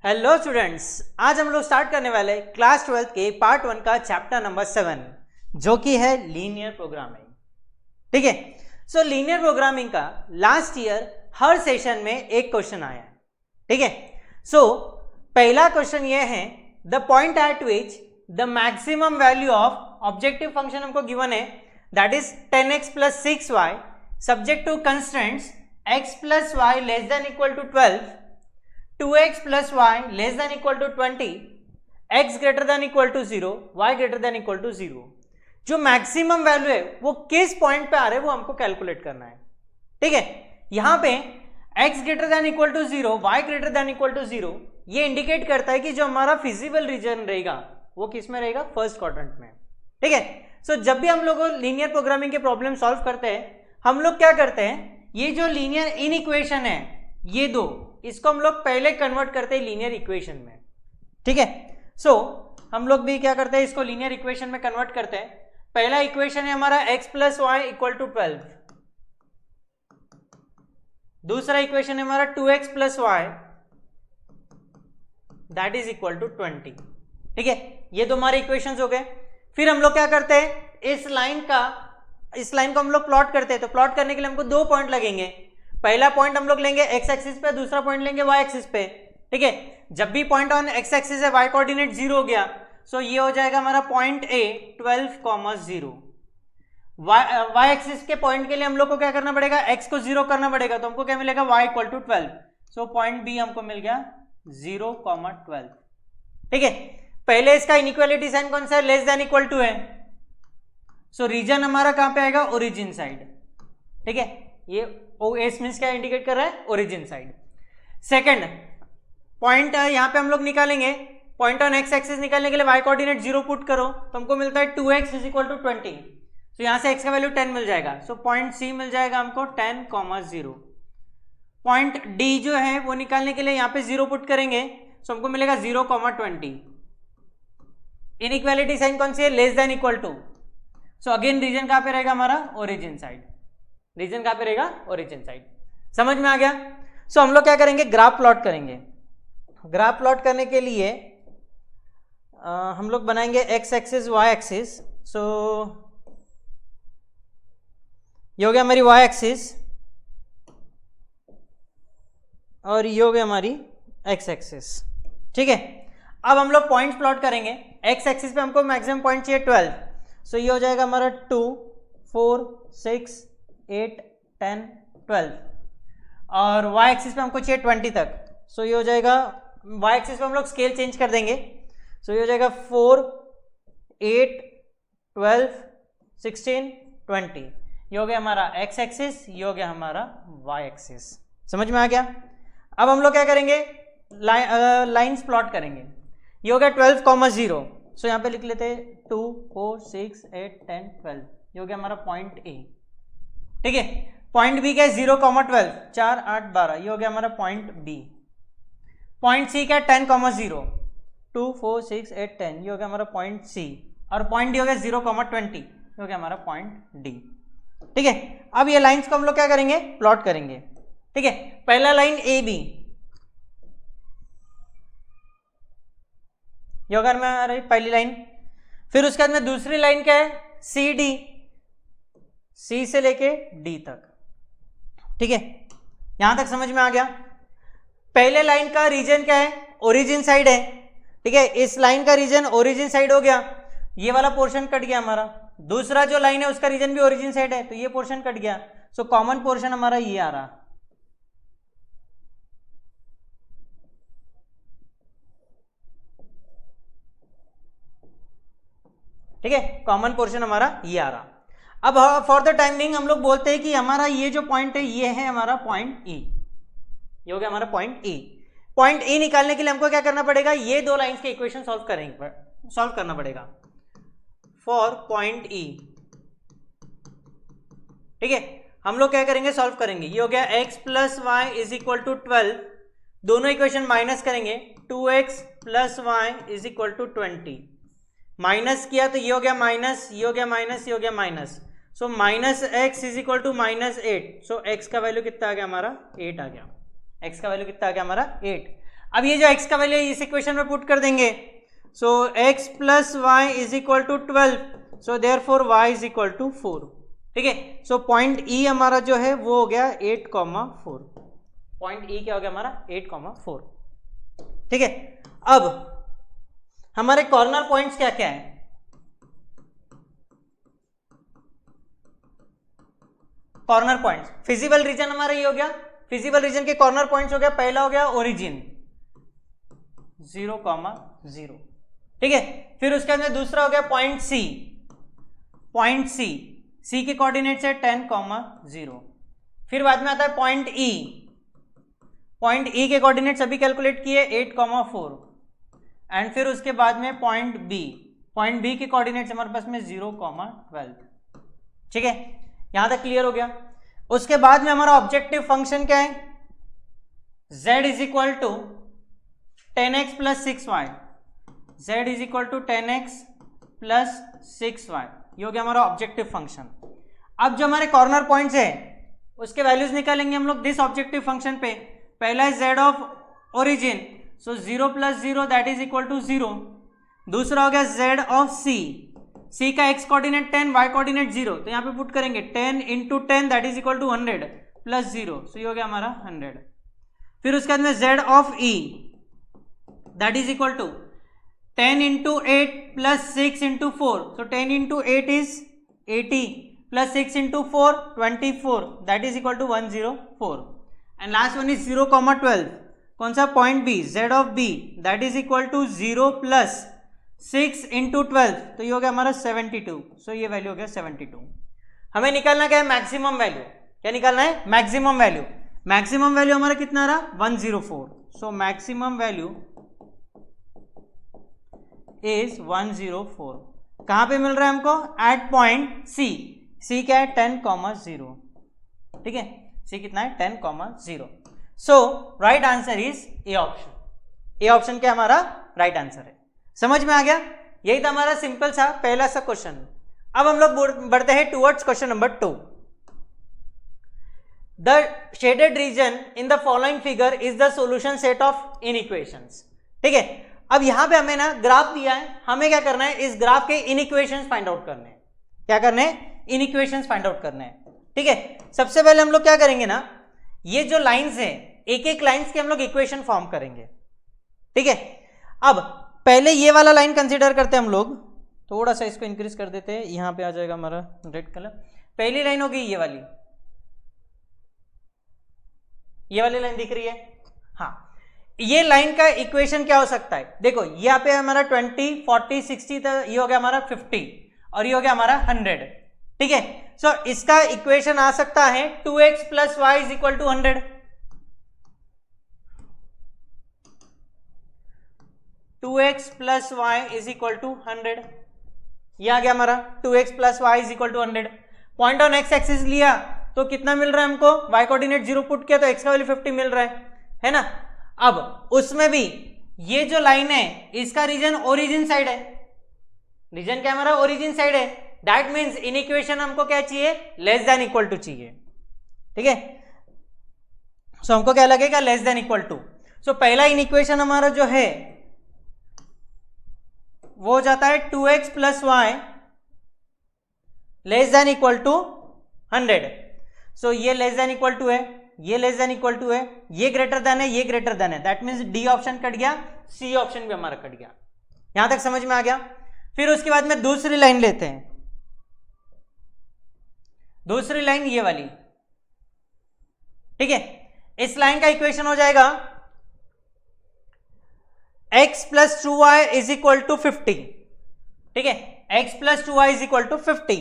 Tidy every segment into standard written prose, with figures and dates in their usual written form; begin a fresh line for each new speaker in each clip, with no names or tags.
Hello students, आज हम लोग स्टार्ट करने वाले क्लास 12 के पार्ट 1 का चैप्टर नंबर 7 जो कि है लीनियर प्रोग्रामिंग। ठीक है, सो लीनियर प्रोग्रामिंग का लास्ट ईयर हर सेशन में एक क्वेश्चन आया है। ठीक है, सो पहला क्वेश्चन ये है the point at which the maximum value of objective function हमको गिवन है that is 10x + 6y subject to constraints x + y less than equal to 12, 2x + y less than equal to 20, x greater than equal to 0, y greater than equal to 0। जो maximum value है वो किस point पे आ रहा है वो हमको calculate करना है। ठीक है, यहां पे x greater than equal to 0, y greater than equal to 0 ये इंडिकेट करता है कि जो हमारा फिजिबल रीजन रहेगा वो किस में रहेगा, फर्स्ट क्वाड्रेंट में। ठीक है, सो जब भी हम लोग लीनियर प्रोग्रामिंग के प्रॉब्लम सॉल्व करते हैं हम लोग क्या करते हैं, ये जो लीनियर इनइक्वेशन है ये दो, इसको हम लोग पहले कन्वर्ट करते हैं लीनियर इक्वेशन में। ठीक है, सो हम लोग भी क्या करते हैं, इसको लीनियर इक्वेशन में कन्वर्ट करते हैं। पहला इक्वेशन है हमारा x + y = 12, दूसरा इक्वेशन है हमारा 2x + y that is equal to 20। ठीक है, ये दो हमारे इक्वेशंस हो गए। फिर हम लोग क्या करते हैं, इस लाइन को हम लोग प्लॉट करते हैं। तो प्लॉट करने के लिए हमको दो पॉइंट लगेंगे। पहला पॉइंट हम लोग लेंगे x एक्सिस पे, दूसरा पॉइंट लेंगे y एक्सिस पे। ठीक है, जब भी पॉइंट ऑन x एक्सिस है y कोऑर्डिनेट 0 हो गया, सो ये हो जाएगा हमारा पॉइंट A 12,0। y एक्सिस के पॉइंट के लिए हम लोग को क्या करना पड़ेगा, x को 0 करना पड़ेगा। तो हमको क्या मिलेगा, y = 12, सो पॉइंट B हमको मिल गया 0,12। ठीक है, पहले इसका इनइक्वालिटी साइन कौन सा है, लेस देन इक्वल टू है, सो रीजन हमारा कहां पे आएगा, ओरिजिन साइड। ठीक है, ये OS मींस क्या इंडिकेट कर रहा है, ओरिजिन साइड। सेकंड पॉइंट यहां पे हम लोग निकालेंगे, पॉइंट ऑन x एक्सिस निकालने के लिए y कोऑर्डिनेट 0 पुट करो तो हमको मिलता है 2x = 20। तो यहां से x का वैल्यू 10 मिल जाएगा, सो पॉइंट C मिल जाएगा हमको 10,0। पॉइंट D जो है वो निकालने के लिए यहां पे 0 पुट करेंगे, सो हमको मिलेगा 0,20। इनइक्वालिटी साइन कौन सी है, less than equal to, so again region कहां पे रहेगा हमारा, ओरिजिन साइड। रीजन कहां पे रहेगा, ओरिजिन साइड। समझ में आ गया। सो हम लोग क्या करेंगे, ग्राफ प्लॉट करेंगे। ग्राफ प्लॉट करने के लिए हम लोग बनाएंगे x एक्सिस y एक्सिस। सो ये हो गया हमारी y एक्सिस और ये हो गया हमारी x एक्सिस। ठीक है, अब हम लोग पॉइंट्स प्लॉट करेंगे। x एक्सिस पे हमको मैक्सिमम पॉइंट चाहिए 12, सो ये हो जाएगा हमारा 2, 4, 6, 8, 10, 12 और y एक्सिस पे हमको चाहिए 20 तक। सो ये हो जाएगा, y एक्सिस पे हम लोग स्केल चेंज कर देंगे, सो ये हो जाएगा 4, 8, 12, 16, 20। ये हो गया हमारा x एक्सिस, ये हो गया हमारा y एक्सिस। समझ में आ गया। अब हम लोग क्या करेंगे, लाइंस प्लॉट करेंगे। ये हो गया 12,0, सो यहाँ पे लिख लेते हैं 2, 4, 6, 8, 10, 12। ये हो गया हमारा पॉइंट A। ठीक है, पॉइंट B क्या है, 0,12, 4, 8, 12। ये हो गया हमारा पॉइंट B। पॉइंट C क्या है, 10,0, 2, 4, 6, 8, 10। ये हो गया हमारा पॉइंट C और पॉइंट D हो गया 0,20। ये हो गया हमारा पॉइंट D। ठीक है, अब ये लाइंस को हम लोग क्या करेंगे, प्लॉट करेंगे। ठीक है, पहला लाइन AB, ये होगा हमारी पहली लाइन। फिर उसके बाद में दूसरी लाइन क्या है, CD, C से लेके D तक। ठीक है, यहां तक समझ में आ गया। पहले लाइन का रीजन क्या है, ओरिजिन साइड है। ठीक है, इस लाइन का रीजन ओरिजिन साइड हो गया, ये वाला पोर्शन कट गया हमारा। दूसरा जो लाइन है उसका रीजन भी ओरिजिन साइड है, तो ये पोर्शन कट गया, सो कॉमन पोर्शन हमारा ये आ रहा। ठीक है, कॉमन पोर्शन हमारा ये आ रहा। अब फॉर द टाइम बिंग हम लोग बोलते हैं कि हमारा ये जो पॉइंट है ये है हमारा पॉइंट E। ये हो गया हमारा पॉइंट E। पॉइंट E निकालने के लिए हमको क्या करना पड़ेगा, ये दो लाइंस के इक्वेशन सॉल्व करना पड़ेगा फॉर पॉइंट E। ठीक है, हम लोग क्या करेंगे, सॉल्व करेंगे। ये हो गया x + y = 12, दोनों इक्वेशन माइनस करेंगे, 2x + y = 20। माइनस किया तो ये हो गया माइनस, ये हो गया माइनस, ये हो गया माइनस, सो -x = -8। सो x का वैल्यू कितना आ गया हमारा, 8 आ गया। x का वैल्यू कितना आ गया हमारा, 8। अब ये जो x का वैल्यू है इस इक्वेशन में पुट कर देंगे, so x plus y is equal to 12, so therefore y is equal to 4। ठीक है, सो पॉइंट E हमारा जो है वो हो गया 8,4। पॉइंट E क्या हो गया हमारा 8,4। ठीक है, अब हमारे कॉर्नर पॉइंट्स क्या क्या है? कॉर्नर पॉइंट्स फिजिबल रीजन हमारा ये हो गया, फिजिबल रीजन के कॉर्नर पॉइंट्स हो गया, पहला हो गया ओरिजिन 0,0। ठीक है, फिर उसके अंदर दूसरा हो गया पॉइंट C, पॉइंट C के कोऑर्डिनेट्स है 10,0। फिर बाद में आता है पॉइंट E, पॉइंट E के कोऑर्डिनेट्स अभी कैलकुलेट किए 8,4। एंड फिर उसके बाद में पॉइंट B, पॉइंट B के कोऑर्डिनेट्स हमारे पास में 0,12। ठीक है, यहां तक क्लियर हो गया। उसके बाद में हमारा ऑब्जेक्टिव फंक्शन क्या है? z is equal to 10x plus 6y, z is equal to 10x plus 6y, ये हो गया हमारा ऑब्जेक्टिव फंक्शन। अब जो हमारे कॉर्नर पॉइंट्स है उसके वैल्यूज निकालेंगे हम लोग दिस ऑब्जेक्टिव फंक्शन पे। पहला है z of origin, so 0 plus 0 that is equal to 0। दूसरा हो गया z ऑफ C का x कोऑर्डिनेट 10, y कोऑर्डिनेट 0, तो यहाँ पे पुट करेंगे 10 into 10 that is equal to 100 plus 0, so ये हो गया हमारा 100। फिर उसके बाद में z of E that is equal to 10 into 8 plus 6 into 4, so 10 into 8 is 80 plus 6 into 4 24 that is equal to 104। And last one is 0,12, कौन सा? Point B, z of B that is equal to 0 plus 6 into 12, तो ये हो गया हमारा 72, सो ये value हो गया 72। हमें निकालना क्या है? Maximum value. क्या निकालना है? Maximum value. मैक्सिमम वैल्यू हमारा कितना रहा? 104, सो मैक्सिमम वैल्यू इज 104। कहां पे मिल रहा है हमको? एट पॉइंट C क्या है? 10,0। ठीक है, C कितना है? 10,0। So right answer is A option. A option क्या हमारा राइट आंसर है। समझ में आ गया? यही था हमारा सिंपल सा पहला सा क्वेश्चन। अब हम लोग बढ़ते हैं towards question number 2। The shaded region in the following figure is the solution set of inequations. ठीक है, अब यहां पे हमें ना ग्राफ दिया है, हमें क्या करना है? इस ग्राफ के इनइक्वेशंस फाइंड आउट करने हैं। क्या करने हैं? इनइक्वेशंस फाइंड आउट करने हैं। ठीक है, सबसे पहले हम लोग क्या करेंगे ना, ये जो लाइंस है एक एक लाइंस के हम लोग इक्वेशन फॉर्म करेंगे। ठीक है, अब पहले ये वाला लाइन कंसीडर करते हैं हम लोग, थोड़ा सा इसको इंक्रीज कर देते हैं, यहां पे आ जाएगा हमारा रेड कलर। पहली लाइन होगी ये वाली, ये वाली लाइन दिख रही है? हाँ, ये लाइन का इक्वेशन क्या हो सकता है? देखो यहाँ पे हमारा 20, 40, 60, ये हो गया हमारा 50 और ये हो गया हमारा 100। ठीक है, सो इसका इक्वेशन आ सकता है 2x plus y is equal to 100। 2x plus y is equal to 100, ये आ गया हमारा 2x plus y is equal to 100। Point on x axis लिया तो कितना मिल रहा है हमको? y कोऑर्डिनेट 0 पुट किया तो x का वैल्यू 50 मिल रहा है ना। अब उसमें भी ये जो लाइन है इसका रीजन ओरिजिन साइड है। रीजन क्या हमारा? ओरिजिन साइड है। दैट मीन्स इन इक्वेशन हमको क्या चाहिए? लेस देन इक्वल टू चाहिए। ठीक है, सो हमको क्या लगेगा? Less than equal to. So पहला इन इक्वेशन हमारा जो है वो हो जाता है 2x plus y less than equal to 100। So ये लेस देन इक्वल टू है, ये लेस देन इक्वल टू है, ये ग्रेटर देन है, ये ग्रेटर देन है। That means D option cut गया, सी ऑप्शन भी हमारा कट गया। यहां तक समझ में आ गया? फिर उसके बाद में दूसरी लाइन लेते हैं। दूसरी लाइन ये वाली। ठीक है, इस लाइन का इक्वेशन हो जाएगा x plus 2y is equal to 50। ठीक है, x plus 2y is equal to 50।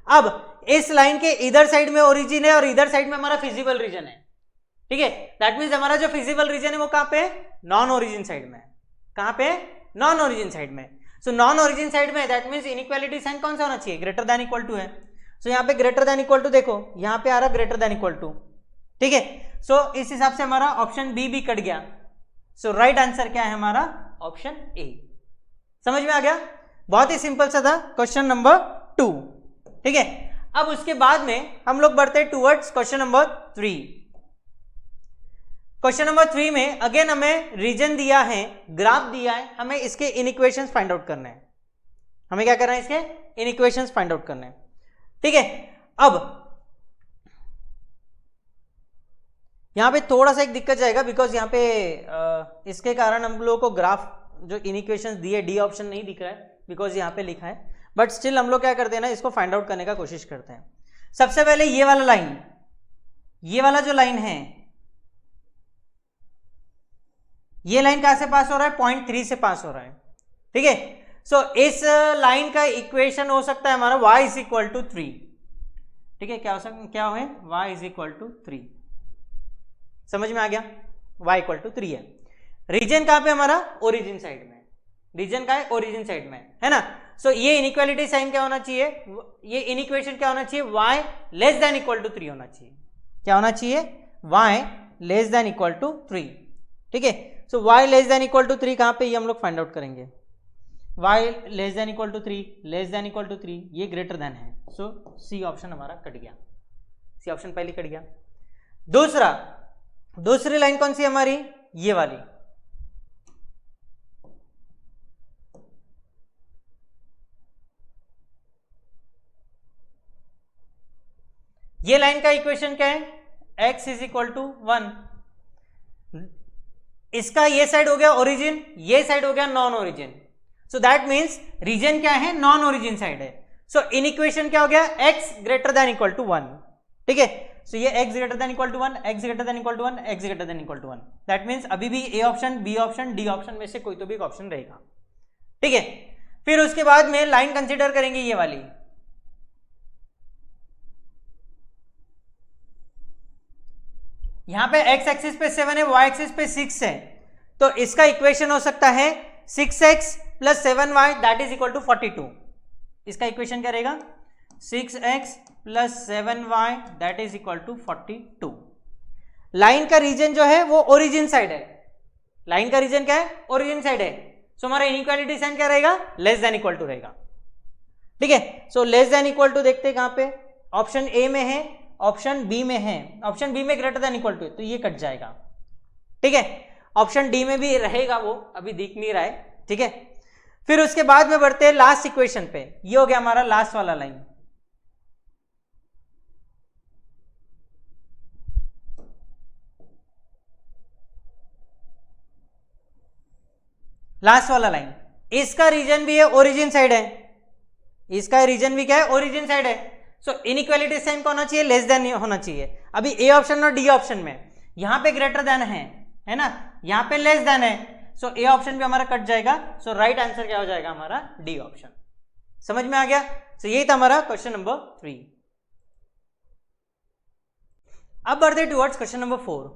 अब इस लाइन के इधर साइड में ओरिजिन है और इधर साइड में हमारा फिजिबल रीजन है। ठीक है, दैट मीन्स हमारा जो फिजिबल रीजन है वो कहां पे? नॉन ओरिजिन साइड में। कहां पे? नॉन ओरिजिन साइड में। सो नॉन ओरिजिन साइड में दैट मीन्स इनइक्वालिटी साइन कौन सा होना चाहिए? ग्रेटर देन इक्वल टू है। सो यहाँ पे ग्रेटर देन इक्वल टू, देखो यहाँ पे आ रहा ग्रेटर देन इक्वल टू। ठीक है, सो इस हिसाब से हमारा ऑप्शन बी भी कट गया। सो राइट आंसर क्या है हमारा? Option A. समझ में आ गया? बहुत ही सिंपल सा था क्वेश्चन नंबर 2। ठीक है, अब उसके बाद में हम लोग बढ़ते हैं towards question number 3। Question number 3 में अगेन हमें रीजन दिया है, ग्राफ दिया है, हमें इसके इनइक्वेशंस फाइंड आउट करने हैं। हमें क्या करना है, इसके इनइक्वेशंस फाइंड आउट करने हैं। ठीक है, अब यहां पे थोड़ा सा एक दिक्कत जाएगा, बिकॉज यहां पे इसके कारण हम लोगों को ग्राफ जो इनइक्वेशंस दिए, डी ऑप्शन नहीं दिख रहा है बिकॉज यहां पे लिखा है, बट स्टिल हम लोग क्या करते हैं ना, इसको फाइंड आउट करने का कोशिश करते हैं। सबसे पहले ये वाला लाइन, ये वाला जो लाइन है, ये लाइन कहां से पास हो रहा है, पॉइंट 3 से पास हो रहा है। ठीक है, सो इस लाइन का इक्वेशन हो सकता है हमारा y इज इक्वल टू 3। ठीक है, क्या हो सकता, क्या है, y इज इक्वल टू 3। समझ में आ गया, y इक्वल टू 3 है। रीजन कहां पे हमारा, ओरिजिन साइड में, रीजन का है ओरिजिन साइड में, है ना। सो ये इनइक्वालिटी साइन क्या होना चाहिए, ये इनइक्वेशन क्या होना चाहिए, y less than equal to 3 होना चाहिए। क्या होना चाहिए, y less than equal to 3। ठीक है, so y less than equal to 3 कहां पे, ये हम लोग फाइंड आउट करेंगे। y less than equal to 3, less than equal to 3, ये ग्रेटर देन है। सो सी ऑप्शन हमारा कट गया, सी ऑप्शन पहले कट गया। दूसरी लाइन कौन सी हमारी, ये वाली। ये लाइन का इक्वेशन क्या है, x इज इक्वल टू 1। इसका ये साइड हो गया ओरिजिन, ये साइड हो गया non origin. So that means region क्या है, नॉन ओरिजिन साइड है। सो इन इक्वेशन क्या हो गया, x greater than equal to 1। ठीक है, सो ये x greater than equal to 1, x greater than equal to 1, x greater than equal to 1। That means अभी भी A option, B option, D option में से कोई तो भी एक ऑप्शन रहेगा। ठीक है, फिर उसके बाद में लाइन कंसिडर करेंगे ये वाली। यहां पे x एक्सिस पे 7 है, y एक्सिस पे 6 है, तो इसका इक्वेशन हो सकता है 6x plus 7y that is equal to 42। इसका इक्वेशन क्या रहेगा, 6x plus 7y that is equal to 42। Line का रीजन जो है वो ओरिजिन साइड है, लाइन का रीजन क्या है, ओरिजिन साइड है। सो हमारा इनइक्वालिटी साइन क्या रहेगा, लेस देन इक्वल टू रहेगा। ठीक है, सो लेस देन इक्वल टू देखते हैं कहां पे, ऑप्शन ए में है, ऑप्शन बी में है। ऑप्शन बी में ग्रेटर देन इक्वल टू है, तो ये कट जाएगा। ठीक है, ऑप्शन डी में भी रहेगा, वो अभी दिख नहीं रहा है। ठीक है, फिर उसके बाद में बढ़ते हैं लास्ट इक्वेशन पे। ये हो गया हमारा लास्ट वाला लाइन। लास्ट वाला लाइन, इसका रीजन भी है ओरिजिन साइड है, इसका रीजन भी क्या है, ओरिजिन साइड है। सो इनइक्वालिटी साइन कौन होना चाहिए, लेस देन होना चाहिए। अभी ए ऑप्शन और डी ऑप्शन में यहां पे ग्रेटर देन है ना, यहां पे लेस देन है। सो ए ऑप्शन भी हमारा कट जाएगा। सो राइट आंसर क्या हो जाएगा हमारा, डी ऑप्शन। समझ में आ गया। सो यही था हमारा क्वेश्चन नंबर 3। अब बढ़ते towards question number 4।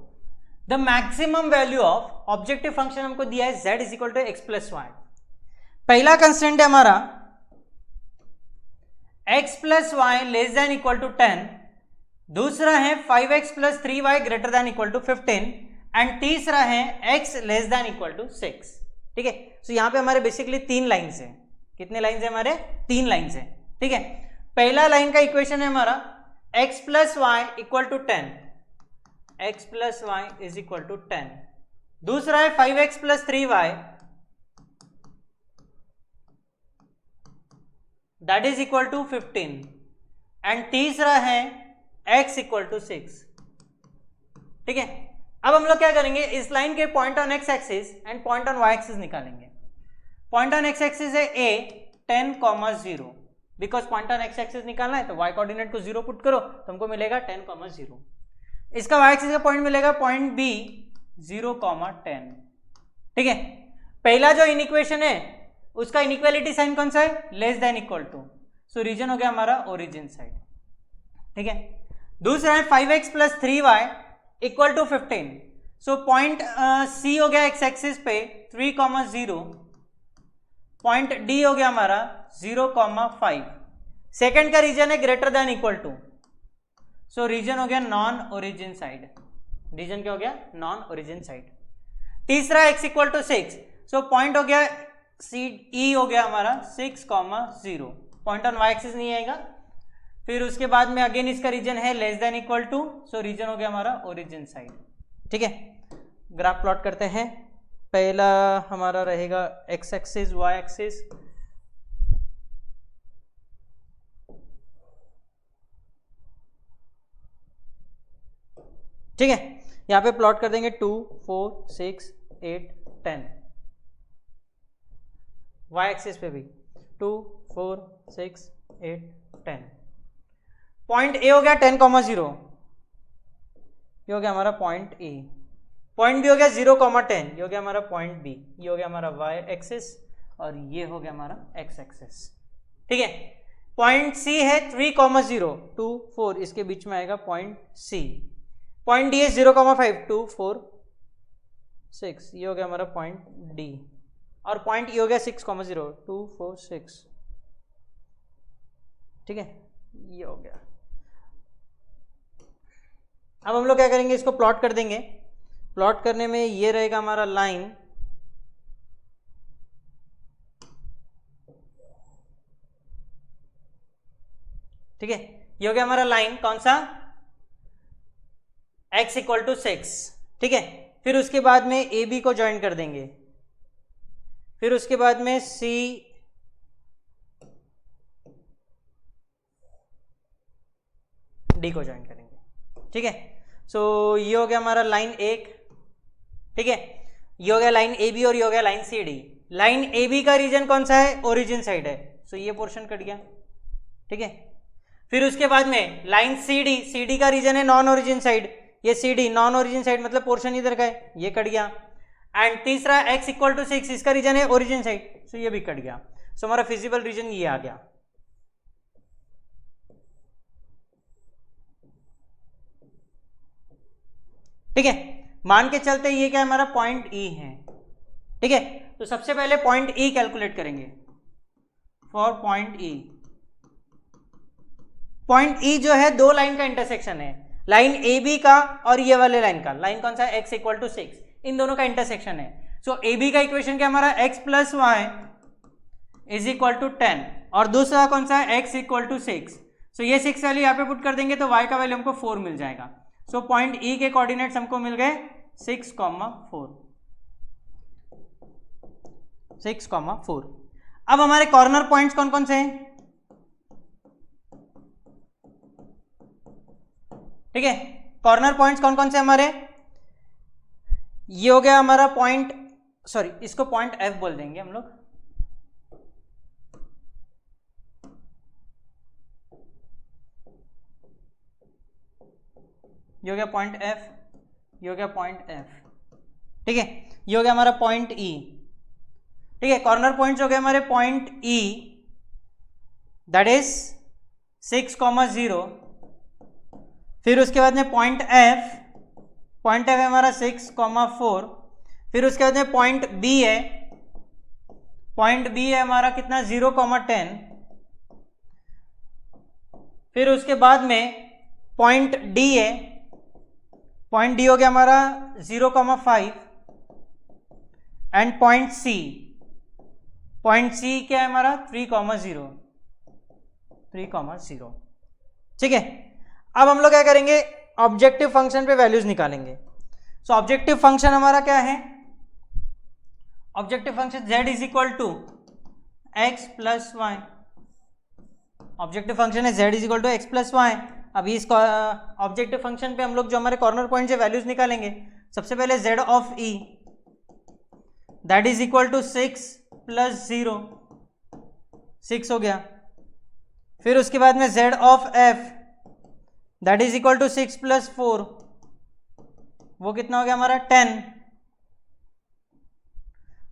The maximum value of objective function हमको दिया है z is equal to x plus y. पहला कंस्टेंट है हमारा x plus y less than equal to 10, दूसरा है 5x plus 3y greater than equal to 15 and तीसरा है x less than equal to 6। ठीक है, सो यहां पे हमारे बेसिकली 3 लाइन्स है। कितने लाइन्स है हमारे, 3 लाइन्स है। ठीक है, पहला लाइन का इक्वेशन है हमारा x plus y equal to 10, x plus y is equal to 10। दूसरा है 5x plus 3y that is equal to 15 and तीसरा है x इक्वल टू 6। ठीक है, अब हम लोग क्या करेंगे, इस लाइन के point on x axis and point on y axis निकालेंगे। पॉइंट ऑन x एक्सिस है a 10, 0, because point on x axis निकालना है तो y कोऑर्डिनेट को 0 पुट करो तो हमको मिलेगा 10, 0। इसका y एक्सिस का पॉइंट मिलेगा पॉइंट b 0, 10। ठीक है, पहला जो इनइक्वेशन है उसका इनइक्वालिटी साइन कौन सा है, less than equal to. So region हो गया हमारा ओरिजिन साइड। ठीक है, दूसरा है 5x plus 3y equal to 15। So point C हो गया x एक्सिस पे 3, 0, पॉइंट डी हो गया हमारा 0, 5। सेकेंड का रीजन है greater than equal to, so region हो गया नॉन ओरिजिन साइड। रीजन क्या हो गया, नॉन ओरिजिन साइड। तीसरा x equal to 6, so point हो गया सी ई हो गया हमारा 6, 0, पॉइंट ऑन y एक्सिस नहीं आएगा। फिर उसके बाद में अगेन इसका रीजन है less than equal to, so region हो गया हमारा ओरिजिन साइड। ठीक है, ग्राफ प्लॉट करते हैं। पहला हमारा रहेगा एक्स एक्सिस, वाई एक्सिस, ठीक है। यहाँ पे प्लॉट कर देंगे 2, 4, 6, 8, 10। वाई एक्सिस पे भी 2, 4, 6, 8, 10। पॉइंट ए हो गया 10,0, ये हो गया हमारा पॉइंट ए। पॉइंट बी हो गया 0,10, ये हो गया हमारा पॉइंट बी। ये हो गया हमारा वाई एक्सिस और ये हो गया हमारा एक्स एक्सिस, ठीक है। पॉइंट सी है 3,0, 2, 4, इसके बीच में आएगा पॉइंट सी। पॉइंट डी है 0,5, 2, 4, 6, ये हो गया हमारा पॉइंट डी। और पॉइंट ई हो गया 6,0, 2, 4, 6, ठीक है, ये हो गया। अब हम लोग क्या करेंगे, इसको प्लॉट कर देंगे। प्लॉट करने में ये रहेगा हमारा लाइन, ठीक है। ये हो गया हमारा लाइन, कौन सा, x इक्वल टू 6, ठीक है। फिर उसके बाद में ए बी को ज्वाइन कर देंगे, फिर उसके बाद में सी डी को ज्वाइन करेंगे, ठीक है। सो ये हो गया हमारा लाइन 1, ठीक है। ये हो गया लाइन ए बी और ये हो गया line C D. Line A B का रीजन कौन सा है, ओरिजिन साइड है, सो ये पोर्शन कट गया, ठीक है। फिर उसके बाद में लाइन सी डी का रीजन है नॉन ओरिजिन साइड, ये C D non origin side मतलब पोर्शन इधर का है, ये कट गया। एंड तीसरा x इक्वल टू 6, इसका रीजन है ओरिजिन साइड, सो ये भी कट गया। सो हमारा फिजिबल रीजन ये आ गया, ठीक है। मान के चलते ये क्या है, हमारा पॉइंट E है, ठीक है। तो सबसे पहले पॉइंट E कैलकुलेट करेंगे। For point E, point E जो है दो लाइन का इंटरसेक्शन है, लाइन ए बी का और ये वाले लाइन का। लाइन कौन सा है, x इक्वल टू 6, इन दोनों का इंटरसेक्शन है। सो ए बी का इक्वेशन क्या हमारा, x plus y is equal to 10, और दूसरा कौन सा है, x इक्वल टू 6। सो ये 6 वैल्यू यहाँ पे पुट कर देंगे तो y का वैल्यू हमको 4 मिल जाएगा। सो पॉइंट E के कोऑर्डिनेट्स हमको मिल गए 6,4, 6,4। अब हमारे कॉर्नर पॉइंट्स कौन कौन से हैं, ठीक है। कॉर्नर पॉइंट्स कौन कौन से हमारे, ये हो गया हमारा पॉइंट, सॉरी इसको पॉइंट F बोल देंगे हम लोग, ये हो गया पॉइंट F, ये हो गया पॉइंट F, ठीक है। ये हो गया हमारा पॉइंट E, ठीक है। कॉर्नर पॉइंट्स हो गए हमारे पॉइंट E, दैट इज 6,0। फिर उसके बाद में पॉइंट F, पॉइंट F है हमारा 6,4। फिर उसके बाद में पॉइंट B है, पॉइंट B है हमारा कितना, 0,10। फिर उसके बाद में पॉइंट D है, पॉइंट D हो गया हमारा 0,5। And point C, point C क्या है हमारा 3,0, 3,0, ठीक है। अब हम लोग क्या करेंगे, ऑब्जेक्टिव फंक्शन पे वैल्यूज निकालेंगे। सो ऑब्जेक्टिव फंक्शन हमारा क्या है, objective function z is equal to x plus y. Objective function है z is equal to x plus y. अभी इस ऑब्जेक्टिव फंक्शन पे हम लोग जो हमारे कॉर्नर पॉइंट से वैल्यूज निकालेंगे, सबसे पहले z of e that is equal to 6 plus 0, 6 हो गया। फिर उसके बाद में z of f that is equal to 6 plus 4, वो कितना हो गया हमारा 10।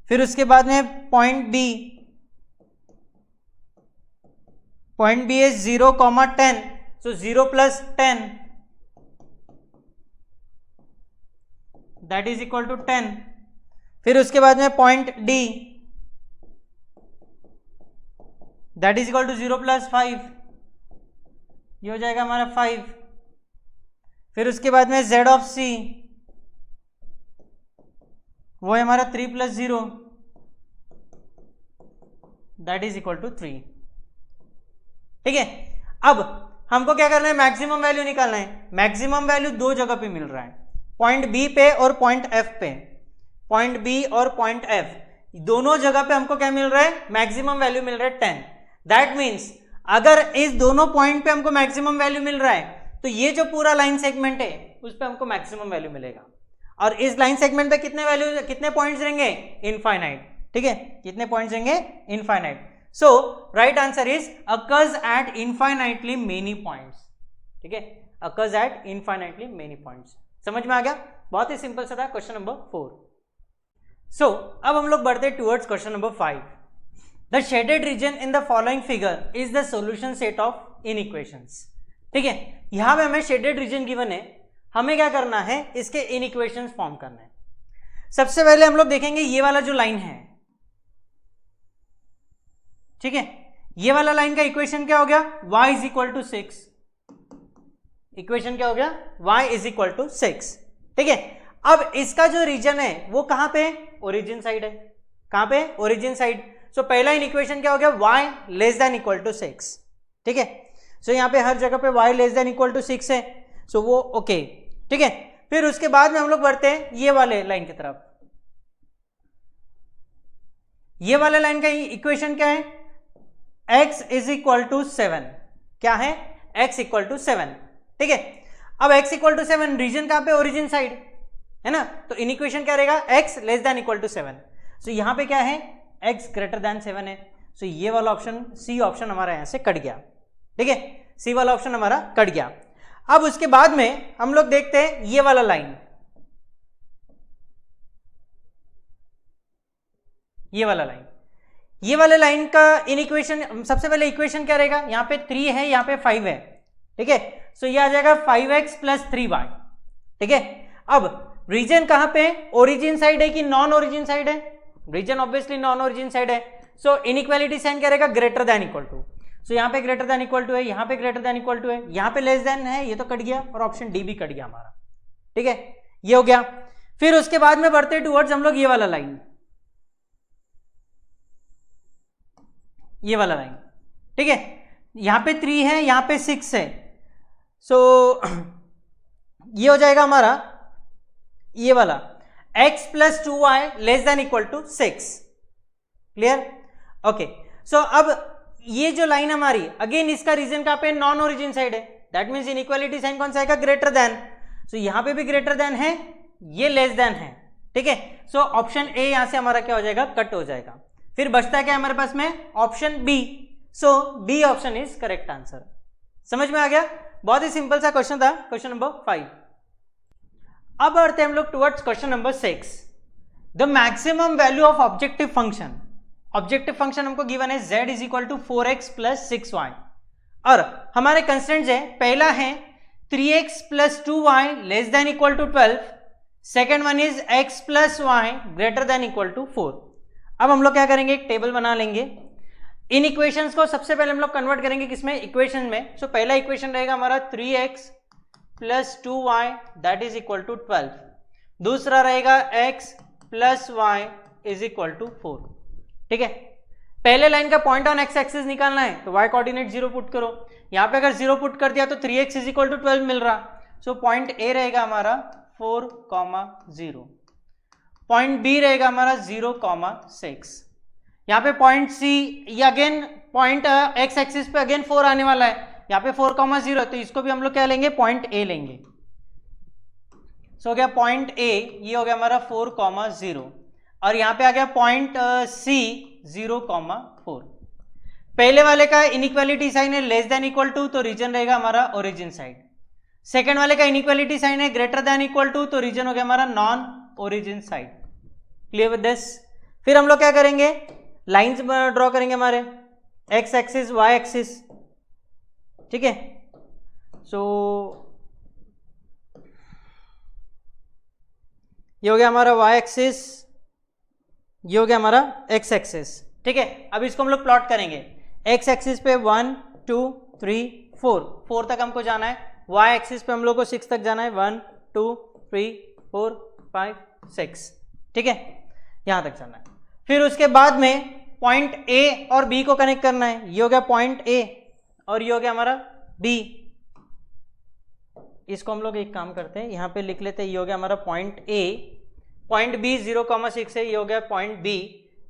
फिर उसके बाद में point B, point B is 0,10, so 0 plus 10 that is equal to 10। फिर उसके बाद में point D that is equal to 0 plus 5, ये हो जाएगा हमारा 5। फिर उसके बाद में z ऑफ C, वो है हमारा 3 plus 0 that is equal to 3, ठीक है। अब हमको क्या करना है, मैक्सिमम वैल्यू निकालना है। मैक्सिमम वैल्यू दो जगह पे मिल रहा है, पॉइंट बी पे और पॉइंट एफ पे, पॉइंट बी और पॉइंट एफ दोनों जगह पे हमको क्या मिल रहा है, मैक्सिमम वैल्यू मिल रहा है 10। दैट मीन्स अगर इस दोनों पॉइंट पे हमको मैक्सिमम वैल्यू मिल रहा है तो ये जो पूरा लाइन सेगमेंट है उस पे हमको मैक्सिमम वैल्यू मिलेगा। और इस लाइन सेगमेंट पे कितने पॉइंट्स रहेंगे, इनफाइनाइट। ठीक है, कितने पॉइंट्स रहेंगे, infinite. So right answer is occurs at infinitely many points. ठीक है, occurs at infinitely many points. समझ में आ गया, बहुत ही सिंपल सा था क्वेश्चन नंबर 4। सो अब हम लोग बढ़ते towards question number 5। The shaded region in the following figure is the solution set of inequations. ठीक है, यहां पे हमें शेडेड रीजन गिवन है, हमें क्या करना है, इसके इनइक्वेशंस फॉर्म करना है। सबसे पहले हम लोग देखेंगे ये वाला जो लाइन है, ठीक है, ये वाला लाइन का इक्वेशन क्या हो गया, y is equal to 6। Equation क्या हो गया, y इज इक्वल टू 6। ठीक है, अब इसका जो रीजन है वो कहां पे, ओरिजिन साइड है। कहां पे, ओरिजिन साइड। सो पहला इक्वेशन क्या हो गया, y less than equal to 6। ठीक है, सो यहां पे हर जगह पे y less than equal to 6 है, सो वो ओके। ठीक है, फिर उसके बाद में हम लोग बढ़ते हैं ये वाले लाइन की तरफ। ये वाले लाइन का इक्वेशन क्या है, x इज इक्वल टू 7। क्या है, x इक्वल टू 7। ठीक है, अब x इक्वल टू 7 रीजन कहां पे, ओरिजिन साइड है ना, तो इन इक्वेशन क्या रहेगा, x less than equal to 7। So यहां पे क्या है, x ग्रेटर देन 7 है। सो ये वाला ऑप्शन, सी ऑप्शन हमारा यहां से कट गया। ठीक है, सी वाला ऑप्शन हमारा कट गया। अब उसके बाद में हम लोग देखते हैं ये वाला लाइन, ये वाला लाइन, ये वाले लाइन का इन इक्वेशन, सबसे पहले इक्वेशन क्या रहेगा, यहां पे 3 है, यहां पे 5 है। ठीक है, सो ये आ जाएगा 5x प्लस 3y। ठीक है, अब रीजन कहां पे, ओरिजिन साइड है कि नॉन ओरिजिन साइड है, region obviously non origin side है। सो इनइक्वालिटी साइन क्या रहेगा, greater than equal to. So यहां पे ग्रेटर देन इक्वल टू है, यहां पे ग्रेटर देन इक्वल टू है, यहां पे लेस देन है, ये तो कट गया और ऑप्शन डी भी कट गया हमारा। ठीक है, ये हो गया। फिर उसके बाद में बढ़ते टुवर्ड्स हम लोग ये वाला लाइन, ये वाला लाइन। ठीक है, यहां पे 3 है, यहां पे 6 है। सो ये हो जाएगा हमारा ये वाला x plus 2y less than equal to 6। Clear, okay. So अब ये जो लाइन हमारी, अगेन इसका रीजन कहां पे, नॉन ओरिजिन साइड है। दैट मीन्स इनइक्वालिटी साइन कौन सा आएगा, ग्रेटर देन। सो यहां पे भी ग्रेटर देन है, ये लेस देन है। ठीक है, सो ऑप्शन ए यहां से हमारा क्या हो जाएगा, कट हो जाएगा। फिर बचता है क्या हमारे पास में, option B. So B option is correct answer. समझ में आ गया, बहुत ही सिंपल सा क्वेश्चन था, क्वेश्चन नंबर 5। अब बढ़ते हैं हम लोग towards question number 6। The maximum value of objective function, objective function हमको गिवन है z is equal to 4x plus 6y, और हमारे कंस्ट्रेंट्स है, पहला है 3x plus 2y less than equal to 12, second one is x plus y greater than equal to 4। अब हम लोग क्या करेंगे, एक टेबल बना लेंगे। इन इक्वेशंस को सबसे पहले हम लोग कन्वर्ट करेंगे किसमें, इक्वेशन में। सो पहला इक्वेशन रहेगा हमारा 3x plus 2y that is equal to 12, दूसरा रहेगा x plus y is equal to 4। ठीक है, पहले लाइन का पॉइंट ऑन एक्स एक्सिस निकालना है, तो y कोऑर्डिनेट 0 पुट करो। यहां पे अगर 0 पुट कर दिया तो 3x इज इक्वल टू 12 मिल रहा। सो पॉइंट ए रहेगा हमारा 4,0, पॉइंट बी रहेगा हमारा 0,6। यहाँ पे पॉइंट सी, ये अगेन पॉइंट एक्स एक्सिस पे अगेन 4 आने वाला है, यहाँ पे 4,0, तो इसको भी हम लोग क्या लेंगे, पॉइंट ए लेंगे। सो हो गया पॉइंट ए, ये हो गया हमारा 4,0, और यहाँ पे आ गया पॉइंट सी 0,4। पहले वाले का इनइक्वालिटी साइन है लेस देन इक्वल टू, तो रीजन रहेगा हमारा ओरिजिन साइड। सेकेंड वाले का इनइक्वालिटी साइन है ग्रेटर देन इक्वल टू, तो रीजन हो गया हमारा non origin side. Clear with this. फिर हम लोग क्या करेंगे, लाइंस ड्रॉ करेंगे हमारे, एक्स एक्सिस वाई एक्सिस। ठीक है, सो ये हो गया हमारा वाई एक्सिस, ये हो गया हमारा एक्स एक्सिस। ठीक है, अब इसको हम लोग प्लॉट करेंगे। एक्स एक्सिस पे 1 2 3 4 तक हमको जाना है, वाई एक्सिस पे हम लोग को 6 तक जाना है, 1 2 3 4 5 6। ठीक है, यहां तक जाना है। फिर उसके बाद में पॉइंट ए और बी को कनेक्ट करना है, ये हो गया पॉइंट ए और ये हो गया हमारा बी। इसको हम लोग एक काम करते हैं, यहाँ पे लिख लेते हैं, ये हो गया हमारा पॉइंट ए, पॉइंट बी 0,6 है, ये हो गया पॉइंट बी,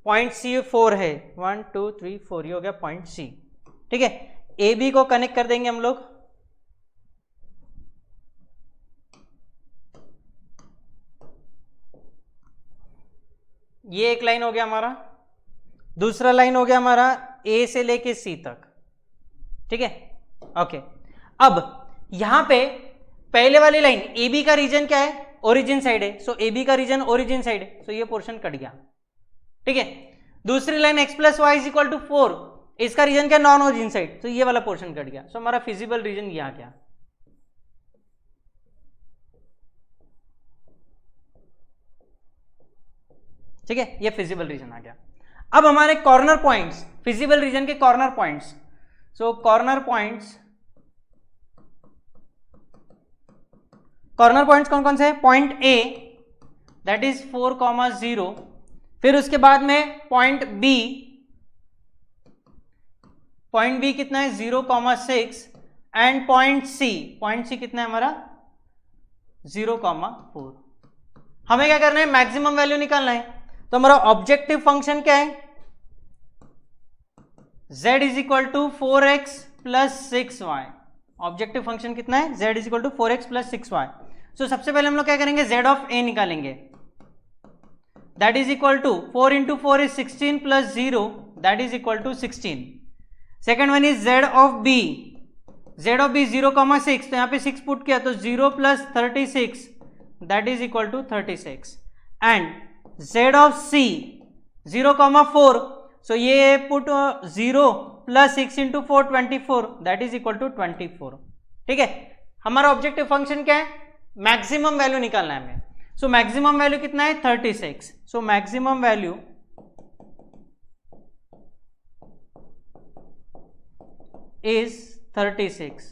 पॉइंट सी 4 है, 1 2 3 4, ये हो गया पॉइंट सी। ठीक है, ए बी को कनेक्ट कर देंगे हम लोग, ये एक लाइन हो गया हमारा, दूसरा लाइन हो गया हमारा ए से लेके सी तक। ठीक है, ओके। अब यहां पे पहले वाली लाइन ए बी का रीजन क्या है, ओरिजिन साइड है, सो ए बी का रीजन ओरिजिन साइड है, सो ये पोर्शन कट गया। ठीक है, दूसरी line x plus y is equal to 4, इसका रीजन क्या, नॉन ओरिजिन साइड, तो ये वाला पोर्शन कट गया, सो हमारा फिजिबल रीजन ये आ गया। ठीक है, ये फिजिबल रीजन आ गया। अब हमारे कॉर्नर पॉइंट्स, फिजिबल रीजन के कॉर्नर पॉइंट्स, सो कॉर्नर पॉइंट्स कौन कौन से हैं, पॉइंट ए दैट इज 4,0, फिर उसके बाद में पॉइंट बी कितना है 0,6, एंड पॉइंट सी कितना है हमारा 0,4। हमें क्या करना है, मैक्सिमम वैल्यू निकालना है, तो हमारा ऑब्जेक्टिव फंक्शन क्या है, z is equal to 4x plus 6y। Objective function कितना है, z is equal to 4x plus 6y। So सबसे पहले हम लोग क्या करेंगे, z ऑफ a निकालेंगे, that is equal to 4 into 4 is 16 plus 0, that is equal to 16। Second one is z of b 0,6, तो यहाँ पे 6 पुट किया तो 0 plus 36, that is equal to 36, and z of c 0,4, so ये put 0 plus 6 into 4 24, that is equal to 24। ठीक है, हमारा objective function क्या है, मैक्सिमम वैल्यू निकालना है हमें, सो मैक्सिमम वैल्यू कितना है 36, सो मैक्सिमम वैल्यू इज 36।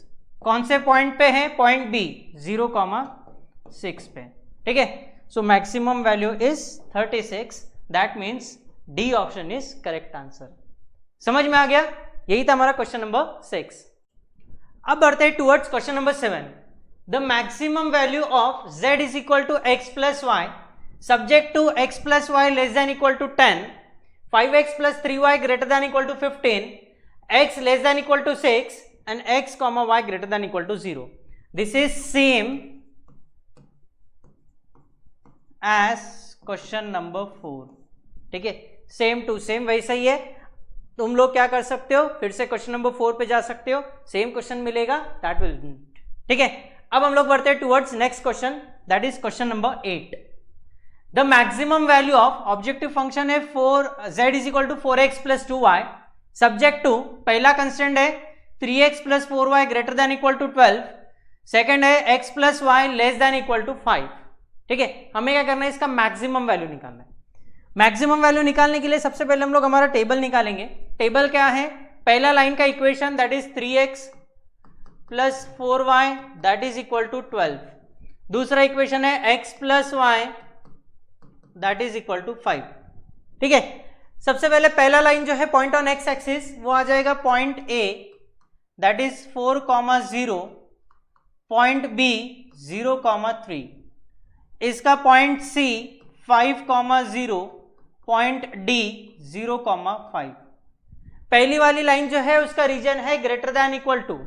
कौन से पॉइंट पे है, पॉइंट बी 0,6 पे। ठीक है, so maximum value is 36, that means D option is correct answer. समझ में आ गया, यही था हमारा क्वेश्चन नंबर 6। अब बढ़ते हैं towards question number 7। The maximum value of z is equal to x plus y subject to x plus y less than equal to 10, 5x plus 3y greater than equal to 15, x less than equal to 6 and x comma y greater than equal to 0. This is same as question number 4. ठीक है, same to same वैसा ही है। तुम लोग क्या कर सकते हो, फिर से क्वेश्चन नंबर 4 पे जा सकते हो, सेम क्वेश्चन मिलेगा, दैट विल। ठीक है, अब हम लोग बढ़ते हैं towards next question, that is question number 8। The maximum value of objective function है z is equal to 4x plus 2y subject to, पहला कंस्टेंट है 3x plus 4y greater than equal to 12, second है x plus y less than equal to 5। ठीक है, हमें क्या करना है, इसका मैक्सिमम वैल्यू निकालना है। मैक्सिमम वैल्यू निकालने के लिए सबसे पहले हम लोग हमारा टेबल निकालेंगे। टेबल क्या है, पहला लाइन का equation that is 3x plus 4y that is equal to 12, दूसरा इक्वेशन है x plus y that is equal to 5। ठीक है, सबसे पहले पहला लाइन जो है पॉइंट ऑन x एक्सिस वो आ जाएगा point A that is 4,0, point B 0,3, इसका पॉइंट C 5,0, पॉइंट D 0,5। पहली वाली लाइन जो है उसका रीजन है ग्रेटर देन इक्वल टू,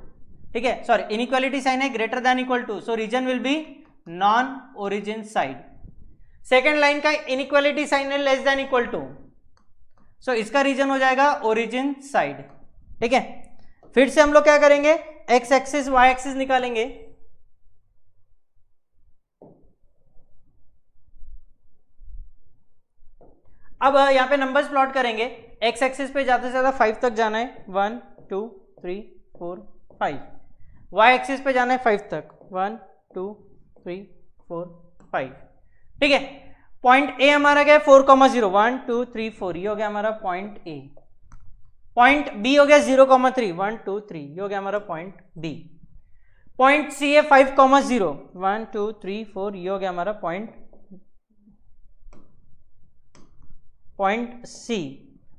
ठीक है, सॉरी इनइक्वालिटी साइन है greater than equal to, so region will be non origin side. Second line का इनइक्वालिटी साइन है less than equal to, so इसका रीजन हो जाएगा ओरिजिन साइड। ठीक है, फिर से हम लोग क्या करेंगे, एक्स एक्सिस वाई एक्सिस निकालेंगे। अब यहां पे नंबर्स प्लॉट करेंगे, एक्स एक्सिस पे ज्यादा से ज्यादा 5 तक जाना है, 1 2 3 4 5, वाई एक्सिस पे जाना है 5 तक, 1 2 3 4 5। ठीक है, पॉइंट ए हमारा क्या है 4,0, 1 2 3 4, ये हो गया हमारा पॉइंट ए। पॉइंट बी हो गया 0,3, 1 2 3, ये हो गया हमारा पॉइंट बी। पॉइंट सी है 5,0, 1 2 3 4, ये हो गया हमारा पॉइंट सी,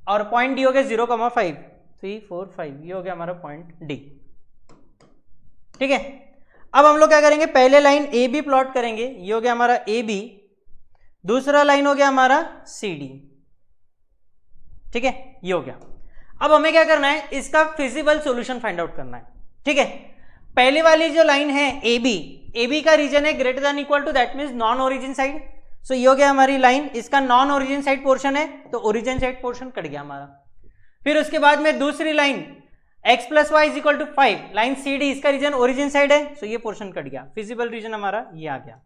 और पॉइंट डी हो गया 0,5 3 4 5, ये हो गया हमारा पॉइंट डी। ठीक है, अब हम लोग क्या करेंगे, पहले लाइन ए बी प्लॉट करेंगे, ये हो गया हमारा ए बी, दूसरा लाइन हो गया हमारा सी डी, ठीक है, ये हो गया। अब हमें क्या करना है, इसका फिजिबल सॉल्यूशन फाइंड आउट करना है, ठीक है। पहली वाली जो लाइन है ए बी का रीजन है greater than equal to, that means non origin side. So ये हो गया हमारी लाइन, इसका नॉन ओरिजिन साइड पोर्शन है तो ओरिजिन साइड पोर्शन कट गया हमारा। फिर उसके बाद में दूसरी line x plus y is equal to 5, line C D, इसका रीजन ओरिजिन साइड है, सो ये पोर्शन कट गया, फिजिबल रीजन हमारा ये आ गया।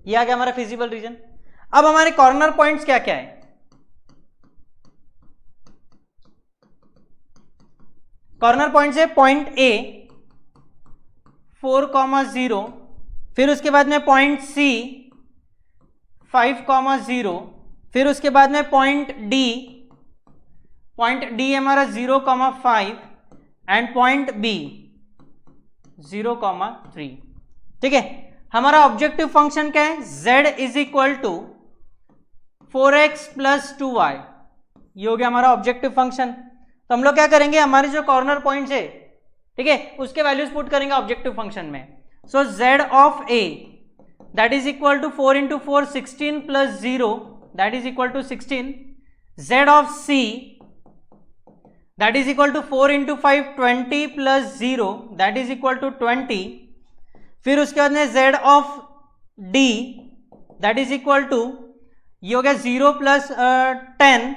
ये आ गया हमारा फिजिबल रीजन। अब हमारे कॉर्नर पॉइंट्स क्या क्या है, कॉर्नर पॉइंट्स है पॉइंट ए 4,0, फिर उसके बाद में पॉइंट सी 5,0, फिर उसके बाद में पॉइंट डी हमारा 0,5 एंड पॉइंट बी 0,3, ठीक है। हमारा ऑब्जेक्टिव फंक्शन क्या है, z is equal to 4x plus 2y, ये हो गया हमारा ऑब्जेक्टिव फंक्शन। तो हम लोग क्या करेंगे, हमारे जो कॉर्नर पॉइंट्स है, ठीक है, उसके वैल्यूज पुट करेंगे ऑब्जेक्टिव फंक्शन में। So z of a that is equal to 4 into 4 16 plus 0 that is equal to 16, z of c that is equal to 4 into 5 20 plus 0 that is equal to 20, फिर उसके बाद में z of d that is equal to, ये हो गया 0 plus 10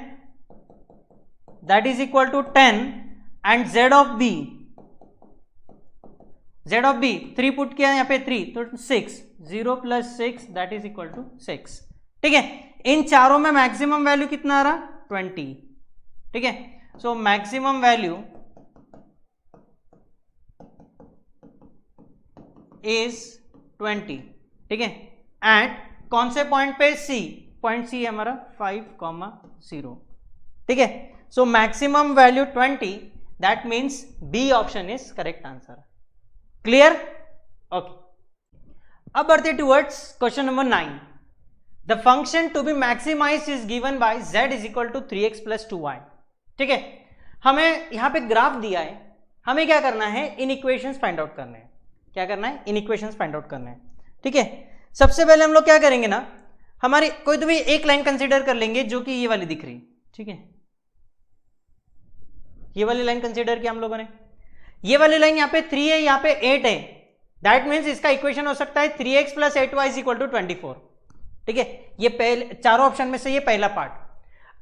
that is equal to 10, and z of b 3 put किया यहाँ पे 3 तो 6, 0 plus 6 that is equal to 6, ठीक है। इन चारों में मैक्सिमम वैल्यू कितना आ रहा, 20, ठीक है। सो मैक्सिमम वैल्यू इज 20, ठीक है, एट कौन से पॉइंट पे, सी, पॉइंट सी है हमारा 5,0, ठीक है। So maximum value 20, that means B option is correct answer. Clear, okay. अब बढ़ते towards question number 9। The function to be maximised is given by z is equal to 3x plus 2y, ठीक है। हमें यहां पे ग्राफ दिया है, हमें क्या करना है, इन इक्वेशंस फाइंड आउट करने हैं। क्या करना है, इन इक्वेशंस फाइंड आउट करना है, ठीक है। सबसे पहले हम लोग क्या करेंगे ना, हमारी कोई तो भी एक लाइन कंसीडर कर लेंगे जो कि ये वाली दिख रही, ठीक है, ये वाली लाइन कंसीडर किया हम लोगों ने। ये वाली लाइन यहाँ पे 3 है, यहाँ पे 8 है, दैट मीन्स इसका इक्वेशन हो सकता है 3x plus 8y is equal to 24, ठीक है। ये पहले चारों ऑप्शन में से ये पहला पार्ट।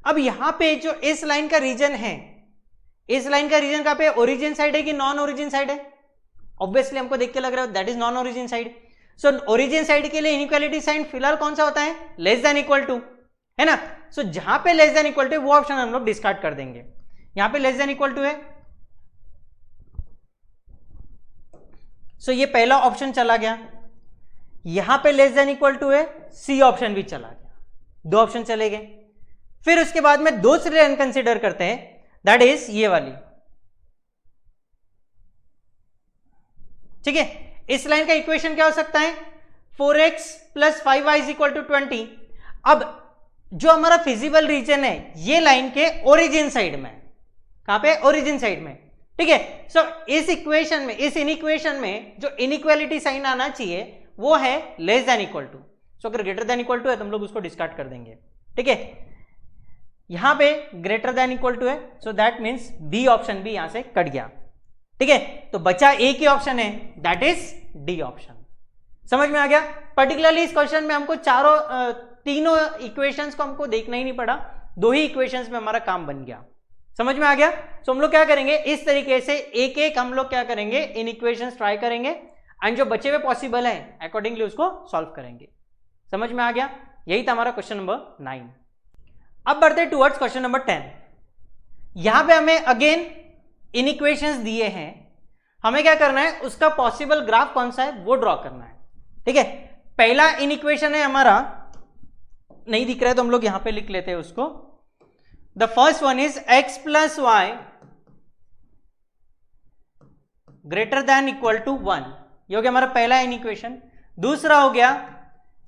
अब यहाँ पे जो इस लाइन का रीजन है, इस लाइन का रीजन कहाँ पे, ओरिजिन साइड है कि नॉन ओरिजिन साइड है, ऑब्वियसली हमको देख के लग रहा है that is non origin side. So origin side के लिए इनइक्वालिटी साइन फिलहाल कौन सा होता है, लेस देन इक्वल टू, है ना। सो जहां पे लेस देन इक्वल टू वो ऑप्शन हम लोग डिस्कार्ड कर देंगे। यहां पे लेस देन इक्वल टू है, सो ये पहला ऑप्शन चला गया। यहां पे लेस देन इक्वल टू है, सी ऑप्शन भी चला गया, 2 ऑप्शन चले गए। फिर उसके बाद में दूसरी लाइन कंसीडर करते हैं, दैट इज ये वाली, ठीक है। इस लाइन का इक्वेशन क्या हो सकता है, 4x plus 5y is equal to 20। अब जो हमारा फिजिबल रीजन है ये लाइन के ओरिजिन साइड में, कहां पे, ओरिजिन साइड में, ठीक है। सो इस इक्वेशन में, इस इनइक्वेशन में जो इनइक्वालिटी साइन आना चाहिए वो है लेस देन इक्वल टू। सो अगर ग्रेटर देन इक्वल टू है तो हम लोग उसको डिस्कार्ड कर देंगे, ठीक है। यहां पे ग्रेटर देन इक्वल टू है, so that means B option भी यहां से कट गया, ठीक है। तो बचा एक ही ऑप्शन है, दैट इज डी ऑप्शन। समझ में आ गया। पर्टिकुलरली इस क्वेश्चन में हमको तीनों इक्वेशंस को हमको देखना ही नहीं पड़ा, 2 ही इक्वेशंस में हमारा काम बन गया। समझ में आ गया। तो हम लोग क्या करेंगे, इस तरीके से एक एक हम लोग क्या करेंगे, इन इक्वेशंस ट्राई करेंगे एंड जो बचे हुए पॉसिबल है अकॉर्डिंगली उसको सॉल्व करेंगे। समझ में आ गया। यही था हमारा क्वेश्चन नंबर 9। अब बढ़ते टुवर्ड्स क्वेश्चन नंबर 10। यहां पे हमें अगेन इन इक्वेशंस दिए हैं, हमें क्या करना है, उसका पॉसिबल ग्राफ कौन सा है वो ड्रॉ करना है, ठीक है। पहला इन इक्वेशन है हमारा, नहीं दिख रहा है तो हम लोग यहां पे लिख लेते हैं उसको। The first one is x plus y greater than equal to 1, ये हो गया हमारा पहला इन इक्वेशन। दूसरा हो गया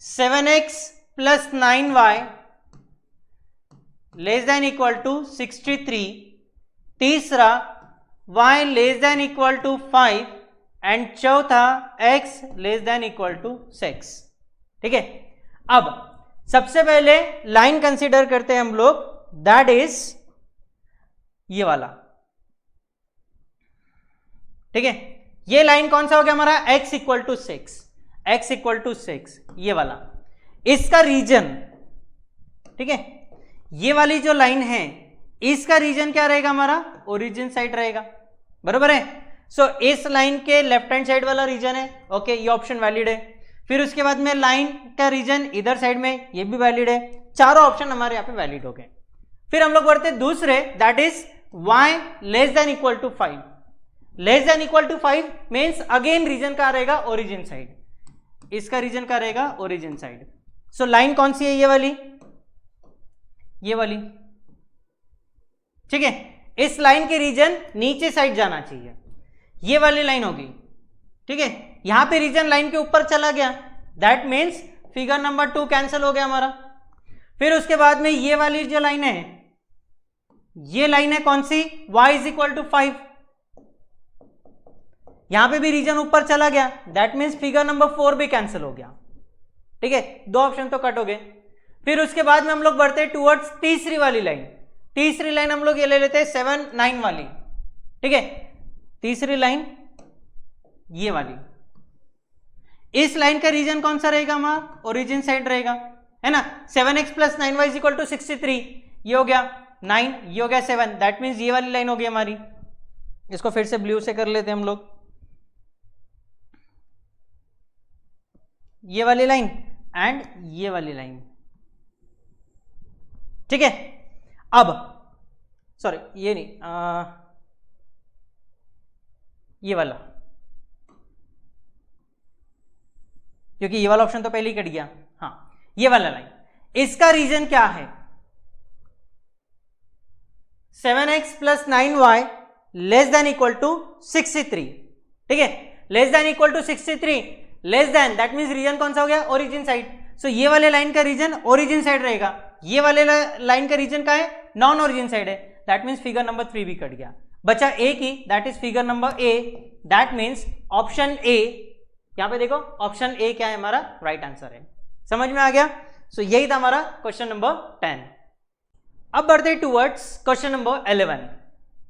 7x plus 9y less than equal to 63, तीसरा y less than equal to 5 and चौथा x less than equal to 6। ठीक है, अब सबसे पहले लाइन कंसीडर करते हैं हम लोग, दैट इज ये वाला। ठीक है, ये लाइन कौन सा हो गया हमारा, x equal to 6, x equal to 6, ये वाला इसका रीजन। ठीक है, ये वाली जो लाइन है इसका रीजन क्या रहेगा हमारा, ओरिजिन साइड रहेगा, बरोबर है। सो इस लाइन के लेफ्ट हैंड साइड वाला रीजन है, ओके, ये ऑप्शन वैलिड है। फिर उसके बाद में लाइन का रीजन इधर साइड में, ये भी वैलिड है। चारों ऑप्शन हमारे यहाँ पे वैलिड हो गए। फिर हम लोग बढ़ते दूसरे, that is y less than equal to 5। Less than equal to 5 means again region का रहेगा ओरिजिन साइड, इसका रीजन का रहेगा ओरिजिन साइड। सो लाइन कौन सी है, ये वाली, ये वाली। ठीक है, इस लाइन के रीजन नीचे साइड जाना चाहिए, ये वाली लाइन होगी। ठीक है, यहां पे रीजन लाइन के ऊपर चला गया, that means figure number 2 cancel हो गया हमारा। फिर उसके बाद में ये वाली जो लाइन है, ये लाइन है कौन सी, y इज इक्वल टू 5, यहां पे भी रीजन ऊपर चला गया, दैट मीन्स फिगर नंबर 4 भी कैंसिल हो गया। ठीक है, दो ऑप्शन तो कट हो गए। फिर उसके बाद में हम लोग बढ़ते हैं टुवर्ड्स तीसरी वाली लाइन। तीसरी लाइन हम लोग ये ले लेते हैं 7, 9 वाली। ठीक है, तीसरी लाइन ये वाली, इस लाइन का रीजन कौन सा रहेगा हमारा, ओरिजिन साइड रहेगा, है ना। 7x plus 9y is equal to 63, ये हो गया 9, ये हो गया 7, दैट मीन्स ये वाली लाइन होगी हमारी। इसको फिर से ब्लू से कर लेते हैं हम लोग, ये वाली लाइन एंड ये वाली लाइन। ठीक है, अब सॉरी ये नहीं, ये वाला, क्योंकि ये वाला ऑप्शन तो पहले ही कट गया। हाँ, ये वाला लाइन, इसका रीजन क्या है, 7x plus 9y less than equal to 63। ठीक है, less than equal to 63, less than that means region कौन सा हो गया, ओरिजिन साइड। सो ये वाले लाइन का रीजन ओरिजिन साइड रहेगा, ये वाले लाइन का रीजन का है, नॉन ओरिजिन साइड है, दैट मीन्स फिगर नंबर 3 भी कट गया। बचा ए की, that is figure number A, that means option A. यहां पे देखो ऑप्शन ए क्या है हमारा, राइट आंसर है। समझ में आ गया। सो यही था हमारा क्वेश्चन नंबर 10। अब बढ़ते टुवर्ड्स क्वेश्चन नंबर 11।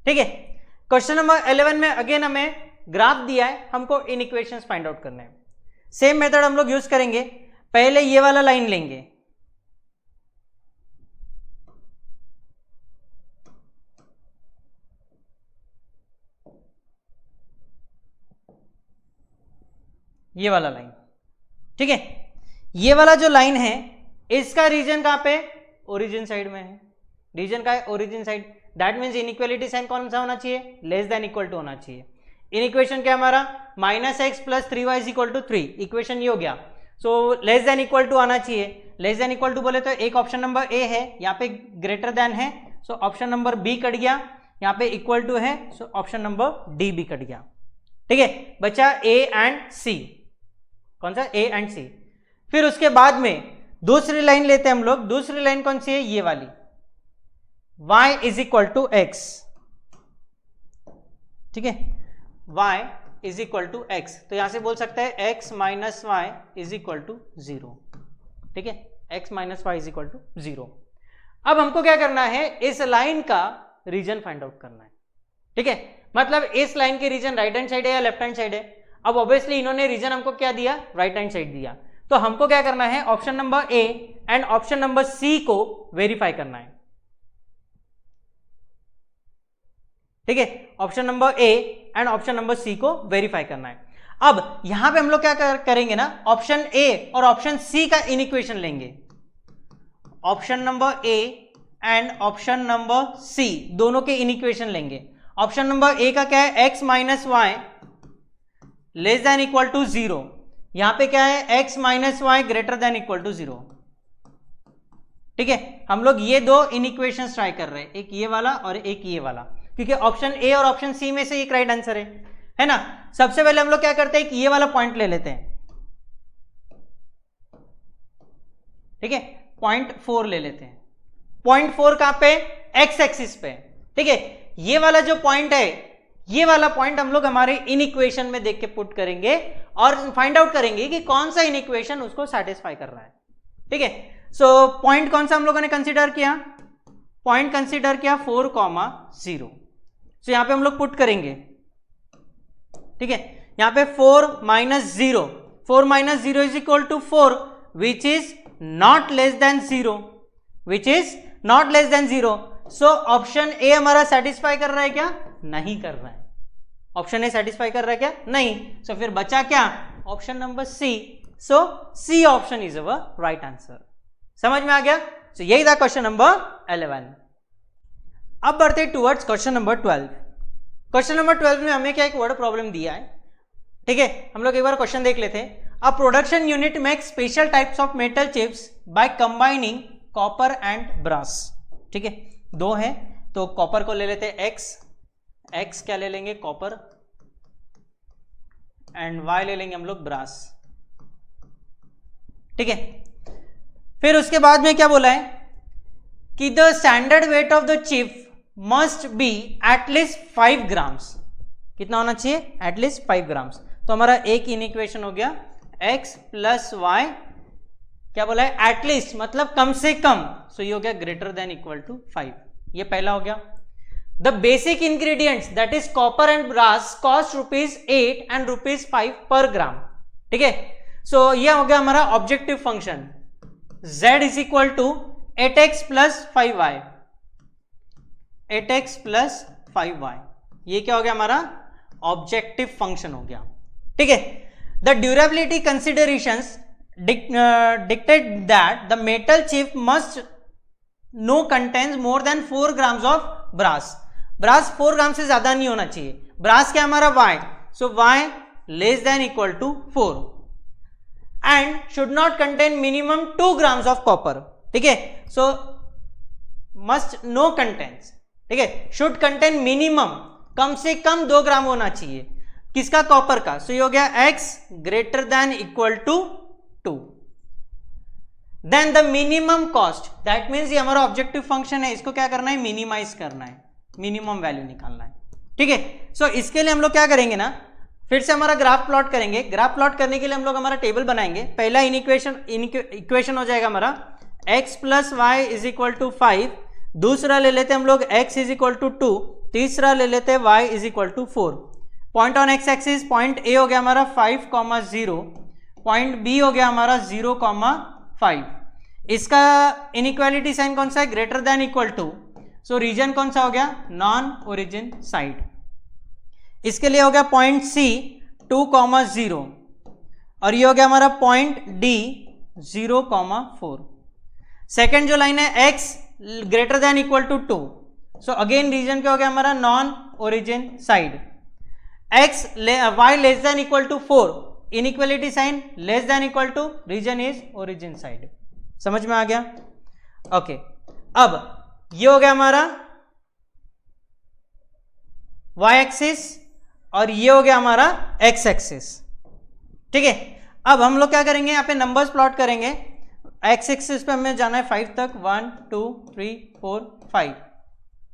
ठीक है, क्वेश्चन नंबर 11 में अगेन हमें ग्राफ दिया है, हमको इन इक्वेशंस फाइंड आउट करने हैं। सेम मेथड हम लोग यूज करेंगे, पहले ये वाला लाइन लेंगे, ये वाला लाइन। ठीक है, ये वाला जो लाइन है इसका रीजन कहां पे, ओरिजिन साइड में है, रीजन का है origin side, that means inequality sign कौन सा होना चाहिए, लेस देन इक्वल टू होना चाहिए। इन इक्वेशन क्या हमारा, -x plus 3y is equal to 3, equation ये हो गया। So less than equal to आना चाहिए, लेस देन इक्वल टू बोले तो एक ऑप्शन नंबर ए है, यहाँ पे ग्रेटर देन है, so option number B cut गया, यहाँ पे इक्वल टू है, सो ऑप्शन नंबर डी भी कट गया। ठीक है, बचा ए एंड सी, कौन सा, ए एंड सी। फिर उसके बाद में दूसरी लाइन लेते हैं हम लोग, दूसरी लाइन कौन सी है, ये वाली, y is equal to x. ठीक है, y is equal to x, तो यहां से बोल सकते हैं x minus y is equal to 0। ठीक है, x minus y is equal to 0। अब हमको क्या करना है, इस लाइन का रीजन फाइंड आउट करना है। ठीक है, मतलब इस लाइन के रीजन राइट हैंड साइड है या लेफ्ट हैंड साइड है। अब ऑब्वियसली इन्होंने रीजन हमको क्या दिया, राइट हैंड साइड दिया, तो हमको क्या करना है, option number A and option number C को वेरीफाई करना है। ठीक है, option number A and option number C को वेरीफाई करना है। अब यहां पे हम लोग क्या करेंगे ना, ऑप्शन ए और ऑप्शन सी का इन इक्वेशन लेंगे, option number A and option number C दोनों के इन इक्वेशन लेंगे। ऑप्शन नंबर ए का क्या है, x minus y less than equal to 0, यहां पे क्या है, x minus y greater than equal to 0। ठीक है, हम लोग ये दो इन इक्वेशन ट्राई कर रहे हैं, एक ये वाला और एक ये वाला, क्योंकि ऑप्शन ए और ऑप्शन सी में से एक राइट आंसर है ना। सबसे पहले हम लोग क्या करते हैं कि ये वाला पॉइंट ले लेते हैं। ठीक है, 0.4 ले लेते हैं। 0.4 कहां पे, एक्स एक्सिस पे। ठीक है, ये वाला जो पॉइंट है, ये वाला पॉइंट हम लोग हमारे इन इक्वेशन में देख के पुट करेंगे और फाइंड आउट करेंगे कि कौन सा इन इक्वेशन उसको सेटिस्फाई कर रहा है। ठीक है, सो पॉइंट कौन सा हम लोगों ने कंसीडर किया, पॉइंट कंसीडर किया 4,0। सो यहां पे हम लोग पुट करेंगे। ठीक है, यहां पे 4 - 0, 4 - 0 is equal to 4 which is not less than 0, which is not less than 0। So option A हमारा सेटिस्फाई कर रहा है क्या, नहीं कर रहा है। ऑप्शन ए सेटिस्फाई कर रहा है क्या, नहीं। सो फिर बचा क्या, option number C. So C option is our right answer. समझ में आ गया। सो यही था क्वेश्चन नंबर 11। अब बढ़ते towards question number 12। Question number 12 में हमें क्या एक वर्ड प्रॉब्लम दिया है। ठीक है, हम लोग एक बार क्वेश्चन देख लेते हैं। A production unit makes special types of metal chips by combining copper and brass. ठीक है, दो है तो कॉपर को ले लेते हैं एक्स क्या ले लेंगे, कॉपर, एंड वाई ले लेंगे हम लोग ब्रास। ठीक है, फिर उसके बाद में क्या बोला है कि the standard weight of the chip must be at least 5 grams. कितना होना चाहिए, एटलीस्ट 5 ग्राम्स। तो हमारा एक इन इक्वेशन हो गया x + y, क्या बोला है, एटलीस्ट मतलब कम से कम। सो ये हो गया ग्रेटर देन इक्वल टू 5, ये पहला हो गया। The basic ingredients that is copper and brass cost ₹8 and ₹5 पर ग्राम। ठीक है, सो ये हो गया हमारा objective function z is equal to 8x + 5y, 8x + 5y। ये क्या हो गया हमारा ऑब्जेक्टिव फंक्शन हो गया। ठीक है, the durability considerations dictate that the metal chip must no contains more than 4 grams of brass। Brass 4 gram से ज्यादा नहीं होना चाहिए। ब्रास क्या हमारा y, so y less than equal to 4 and should not contain minimum 2 grams of copper. ठीक है, सो must know contains, ठीक है, शुड कंटेन मिनिमम, कम से कम 2 ग्राम होना चाहिए। किसका, कॉपर का। सो ये हो गया x greater than equal to 2। Then the minimum cost, that means ये हमारा ऑब्जेक्टिव फंक्शन है, इसको क्या करना है, मिनिमाइज करना है, मिनिमम वैल्यू निकालना है। ठीक है, सो इसके लिए हम लोग क्या करेंगे ना, फिर से हमारा ग्राफ प्लॉट करेंगे। ग्राफ प्लॉट करने के लिए हम लोग हमारा टेबल बनाएंगे। पहला इक्वेशन हो जाएगा हमारा x + y is equal to 5, दूसरा ले लेते हैं हम लोग x इज इक्वल टू 2, तीसरा ले लेते हैं y is equal to 4। Point on x axis, point A हो गया हमारा 5,0, पॉइंट B हो गया हमारा 0,5। इसका इनइक्वालिटी साइन कौन सा है, greater than equal to. So region कौन सा हो गया, नॉन ओरिजिन साइड। इसके लिए हो गया पॉइंट C 2,0 और ये हो गया हमारा पॉइंट D 0,4। सेकेंड जो लाइन है x greater than equal to 2, so again region क्या हो गया हमारा, non origin side. y less than equal to 4, inequality sign less than equal to, region is origin side. समझ में आ गया। ओके, अब ये हो गया हमारा y एक्सिस और ये हो गया हमारा x एक्सिस। ठीक है, अब हम लोग क्या करेंगे, यहाँ पे नंबर्स प्लॉट करेंगे। x एक्सिस पे हमें जाना है 5 तक, 1 2 3 4 5।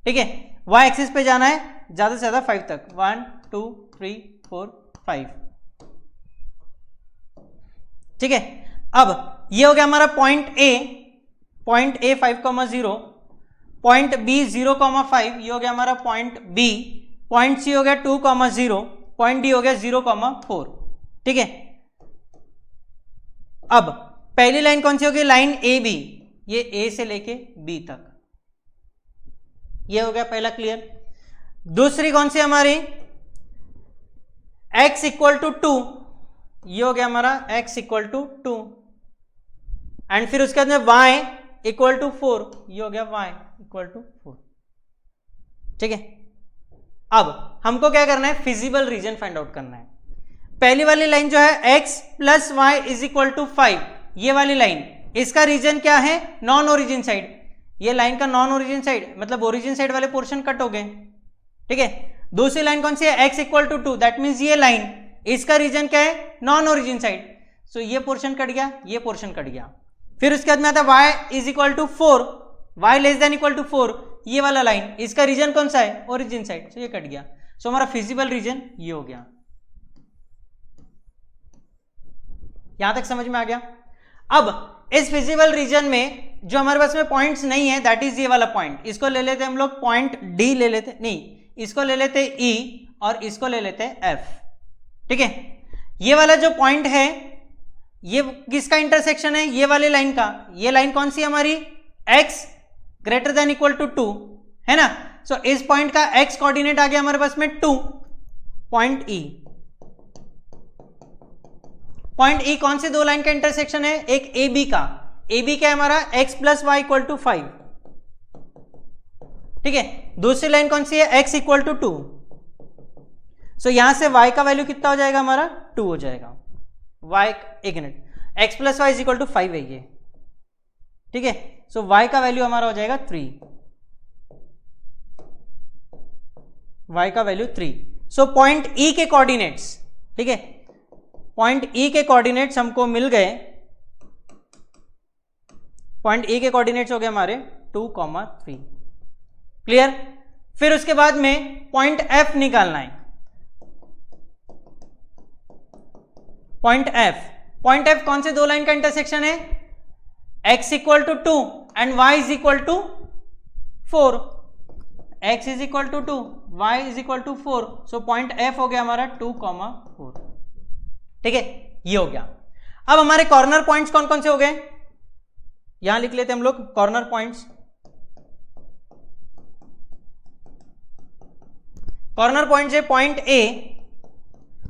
ठीक है, y एक्सिस पे जाना है ज्यादा से ज्यादा 5 तक, 1 2 3 4 5। ठीक है, अब ये हो गया हमारा पॉइंट A 5,0, पॉइंट B 0,5, ये हो गया हमारा पॉइंट B, पॉइंट C हो गया 2,0, पॉइंट D हो गया 0,4। ठीक है, अब पहली लाइन कौन सी होगी, लाइन AB, ये A से लेके B तक, ये हो गया पहला क्लियर। दूसरी कौन सी हमारी, x इक्वल टू 2, ये हो गया हमारा x इक्वल टू 2 एंड फिर उसके बाद में y इक्वल टू 4, ये हो गया y इक्वल टू 4। ठीक है, अब हमको क्या करना है, फिजिबल रीजन फाइंड आउट करना है। पहली वाली लाइन जो है x + y is equal to 5, ये वाली लाइन, इसका रीजन क्या है, नॉन ओरिजिन साइड। ये लाइन का नॉन ओरिजिन साइड मतलब ओरिजिन साइड वाले पोर्शन कट हो गए। ठीक है, दूसरी लाइन कौन सी है, x equal to 2, that means ये लाइन, इसका रीजन क्या है, नॉन ओरिजिन साइड। सो ये पोर्शन कट गया, ये पोर्शन कट गया। फिर उसके बाद में आता है y is equal to 4, y less than equal to 4, ये वाला लाइन, इसका रीजन कौन सा है, ओरिजिन साइड, तो ये कट गया। सो हमारा फिजिबल रीजन ये हो गया। यहां तक समझ में आ गया। अब इस फिजिबल रीजन में जो हमारे पास में पॉइंट्स नहीं है, दैट इज ये वाला पॉइंट, इसको ले लेते हम लोग पॉइंट डी ले लेते, नहीं इसको ले लेते ई और इसको ले लेते एफ। ठीक है, ये वाला जो पॉइंट है ये किसका इंटरसेक्शन है, ये वाली लाइन का। ये लाइन कौन सी है हमारी, x greater than equal to 2 है ना। सो इस पॉइंट का x कोऑर्डिनेट आ गया हमारे पास में 2, पॉइंट E। पॉइंट E कौन से दो लाइन का इंटरसेक्शन है, एक AB का, AB क्या है हमारा x plus y equal to 5। ठीक है, दूसरी लाइन कौन सी है, x इक्वल टू 2। सो यहां से y का वैल्यू कितना हो जाएगा हमारा, 2 हो जाएगा। y, एक minute, x plus y is equal to 5 है ये। ठीक है, सो y का वैल्यू हमारा हो जाएगा 3, y का वैल्यू 3। सो पॉइंट E के कोऑर्डिनेट्स, ठीक है, पॉइंट E के कोऑर्डिनेट्स हमको मिल गए। पॉइंट E के कोऑर्डिनेट्स हो गए हमारे 2,3। क्लियर। फिर उसके बाद में पॉइंट F निकालना है। पॉइंट F कौन से दो लाइन का इंटरसेक्शन है, x equal to 2 and y is equal to 4। x is equal to 2, y is equal to 4। So point F हो गया हमारा 2,4। ठीक है, ये हो गया। अब हमारे कॉर्नर पॉइंट्स कौन कौन से हो गए, यहां लिख लेते हैं हम लोग कॉर्नर पॉइंट्स। कॉर्नर पॉइंट्स है पॉइंट A,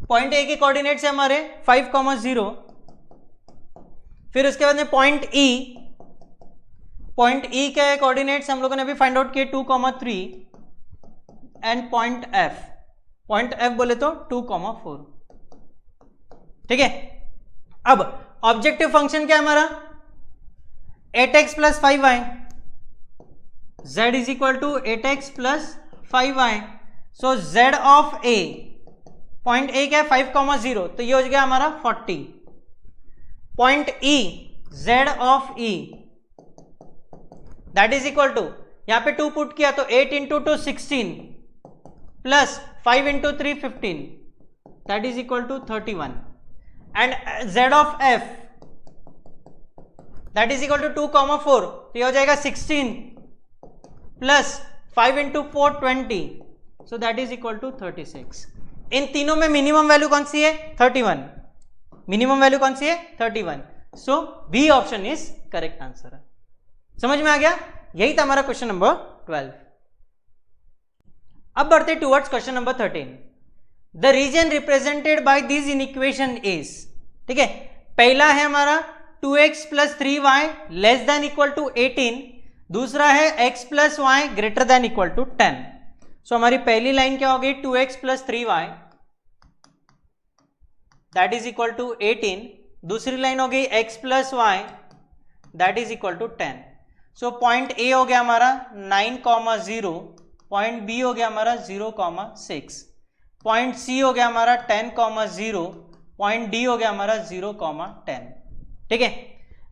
पॉइंट ए के कोऑर्डिनेट्स है हमारे 5,0। फिर उसके बाद में पॉइंट ई के कोऑर्डिनेट्स हम लोगों ने अभी फाइंड आउट किए 2,3 एंड पॉइंट एफ बोले तो 2,4। ठीक है, अब ऑब्जेक्टिव फंक्शन क्या है हमारा, 8x plus 5y, z is equal to 8x plus 5y। So z of a, point A क्या है 5,0, तो ये हो गया हमारा 40। Point E, z of E that is equal to, यहां पे 2 पुट किया तो 8 into 2 16 plus 5 into 3 15 that is equal to 31। And z of f that is equal to 2,4, तो ये हो जाएगा 16 plus 5 into 4 20, so that is equal to 36। इन तीनों में मिनिमम वैल्यू कौन सी है, 31। मिनिमम वैल्यू कौन सी है, 31। So B option is correct answer. समझ में आ गया, यही था हमारा क्वेश्चन नंबर 12। अब बढ़ते towards question number 13। The region represented by this inequation is, ठीक है, पहला है हमारा 2x plus 3y less than equal to 18, दूसरा है x plus y greater than equal to 10। So हमारी पहली लाइन क्या होगी, 2x plus 3y that is equal to 18, दूसरी लाइन हो गई x plus y that is equal to 10। So point A हो गया हमारा 9,0, पॉइंट B हो गया हमारा 0,6, पॉइंट C हो गया हमारा 10,0, पॉइंट D हो गया हमारा 0,10। ठीक है,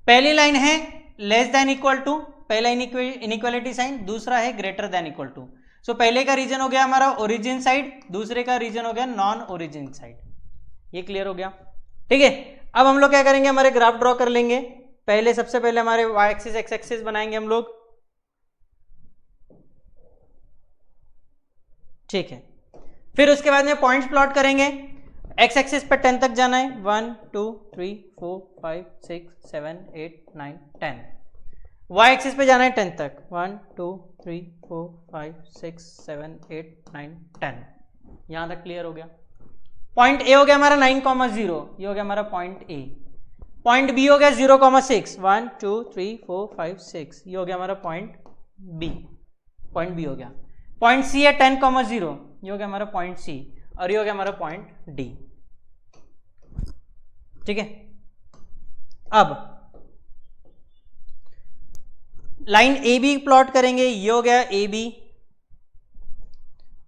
पहली लाइन है लेस देन इक्वल टू, पहला इनइक्वालिटी साइन, दूसरा है ग्रेटर देन इक्वल टू। सो पहले का रीजन हो गया हमारा ओरिजिन साइड, दूसरे का रीजन हो गया नॉन ओरिजिन साइड। ये क्लियर हो गया। ठीक है, अब हम लोग क्या करेंगे, हमारे ग्राफ ड्रॉ कर लेंगे। पहले सबसे पहले हमारे y एक्सिस x एक्सिस बनाएंगे हम लोग। ठीक है, फिर उसके बाद में पॉइंट्स प्लॉट करेंगे। x एक्सिस पे 10 तक जाना है, 1 2 3 4 5 6 7 8 9 10। y एक्सिस पे जाना है 10 तक, 1 2 3 4 5 6 7 8 9 10। यहां तक क्लियर हो गया। पॉइंट A हो गया हमारा 9,0, ये हो गया हमारा पॉइंट A। पॉइंट B हो गया 0,6, 1 2 3 4 5 6, ये हो गया हमारा पॉइंट B। पॉइंट B हो गया। पॉइंट C है 10,0, ये हो गया हमारा पॉइंट C, और ये हो गया हमारा पॉइंट D। ठीक है, अब लाइन AB प्लॉट करेंगे, ये हो गया AB,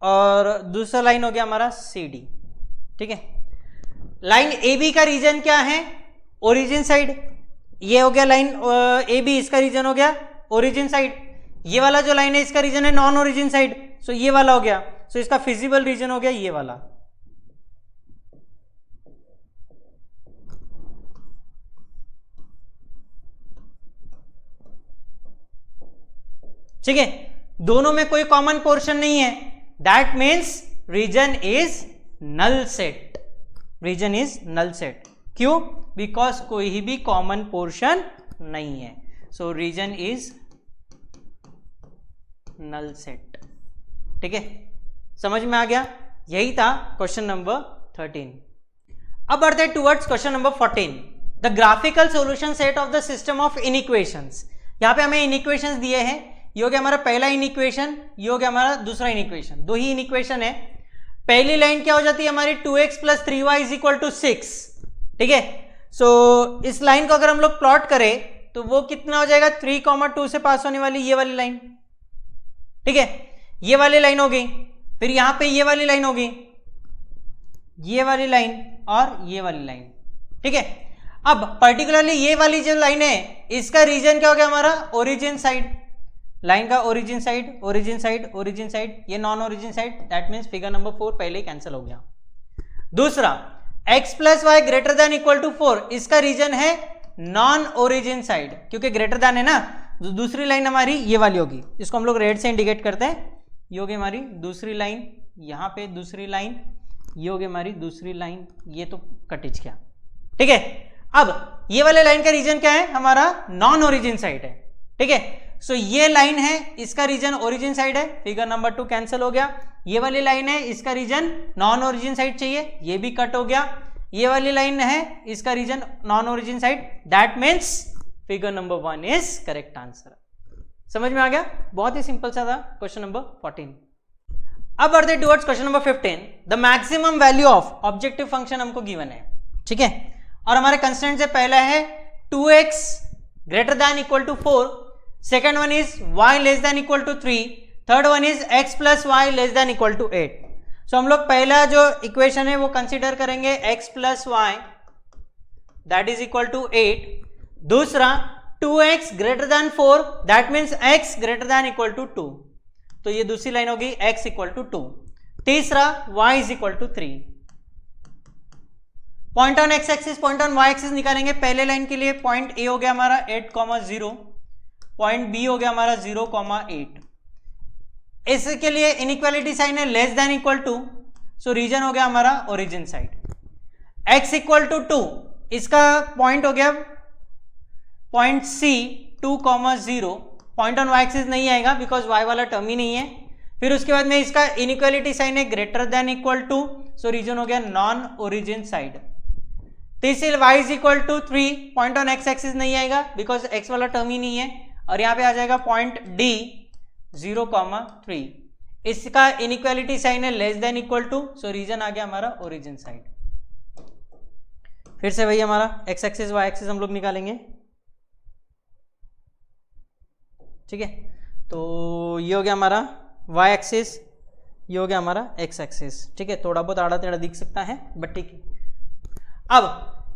और दूसरा लाइन हो गया हमारा CD। ठीक है, लाइन AB का रीजन क्या है, ओरिजिन साइड। ये हो गया लाइन AB, इसका रीजन हो गया ओरिजिन साइड। ये वाला जो लाइन है इसका रीजन है नॉन ओरिजिन साइड, सो ये वाला हो गया, सो इसका फिजिबल रीजन हो गया ये वाला। ठीक है, दोनों में कोई कॉमन पोर्शन नहीं है, that means region is null set, region is null set. क्यों? बिकॉज कोई भी कॉमन पोर्शन नहीं है, so region is null set. ठीक है, समझ में आ गया? यही था क्वेश्चन नंबर 13। अब बढ़ते हैं towards question number 14, the graphical solution set of the system of inequations. यहां पे हमें इनइक्वेशंस दिए हैं, ये हो गया हमारा पहला इनइक्वेशन, ये हो गया हमारा दूसरा इनइक्वेशन, दो ही इनइक्वेशन है। पहली लाइन क्या हो जाती है हमारी 2x + 3y = 6। ठीक है, सो इस लाइन को अगर हम लोग प्लॉट करें तो वो कितना हो जाएगा, 3,2 से पास होने वाली ये वाली लाइन। ठीक है, ये वाली लाइन हो गई, फिर यहां पे ये वाली लाइन होगी, ये वाली लाइन और ये वाली लाइन। ठीक है, अब पर्टिकुलरली ये वाली जो लाइन है इसका रीजन क्या हो गया हमारा, ओरिजिन साइड। लाइन का origin side, origin side, origin side, ये non origin side, that means figure number 4 पहले ही कैंसिल हो गया। दूसरा, x + y > 4, इसका रीजन है नॉन ओरिजिन साइड, क्योंकि ग्रेटर देन है ना, दूसरी लाइन हमारी ये वाली होगी, इसको हम लोग रेड से इंडिकेट करते हैं, ये होगी हमारी दूसरी लाइन, यहाँ पे दूसरी लाइन, ये होगी हमारी दूसरी लाइन, ये तो कटिज गया। ठीक है, अब ये वाले लाइन का रीजन क्या है हमारा, नॉन ओरिजिन साइड है। ठीक है, सो ये लाइन है, इसका रीजन ओरिजिन साइड है, फिगर नंबर 2 कैंसिल हो गया। ये वाली लाइन है, इसका रीजन नॉन ओरिजिन साइड चाहिए, ये भी कट हो गया। ये वाली लाइन है, इसका region non origin side, that means figure number 1 is correct answer. समझ में आ गया? बहुत ही सिंपल सा था क्वेश्चन नंबर 14। अब बढ़ते towards question number 15, the maximum value of objective function हमको गिवन है। ठीक है, और हमारे कंस्ट्रेंट से पहला है 2x > 4, second one is y < 3, third one is x + y < 8। सो हम लोग पहला जो इक्वेशन है वो कंसीडर करेंगे x + y that is equal to 8। दूसरा 2x > 4 दैट मीन्स x > 2, तो ये दूसरी लाइन होगी x = 2। तीसरा y = 3। Point on x axis, point on y axis निकालेंगे। पहले लाइन के लिए पॉइंट A हो गया हमारा 8,0, पॉइंट B हो गया हमारा 0,8। इसके लिए इनइक्वालिटी साइन है <= 2, सो रीजन हो गया हमारा ओरिजिन साइड। x = 2, इसका पॉइंट हो गया point C 2,0, point on y axis नहीं आएगा बिकॉज y वाला टर्म ही नहीं है। फिर उसके बाद में इसका इनइक्वालिटी साइन है <= 2, सो रीजन हो गया नॉन ओरिजिन साइड। तीसरी y = 3, point on x axis नहीं आएगा बिकॉज x वाला टर्म ही नहीं है, और यहां पे आ जाएगा पॉइंट D 0,3, इसका इनइक्वालिटी साइन है <= 2, सो रीजन आ गया हमारा ओरिजिन साइड। फिर से वही हमारा x एक्सिस y एक्सिस हम लोग निकालेंगे। ठीक है, तो ये हो गया हमारा y एक्सिस, ये हो गया हमारा x एक्सिस। ठीक है, थोड़ा बहुत आड़ा टेढ़ा दिख सकता है बट ठीक है। अब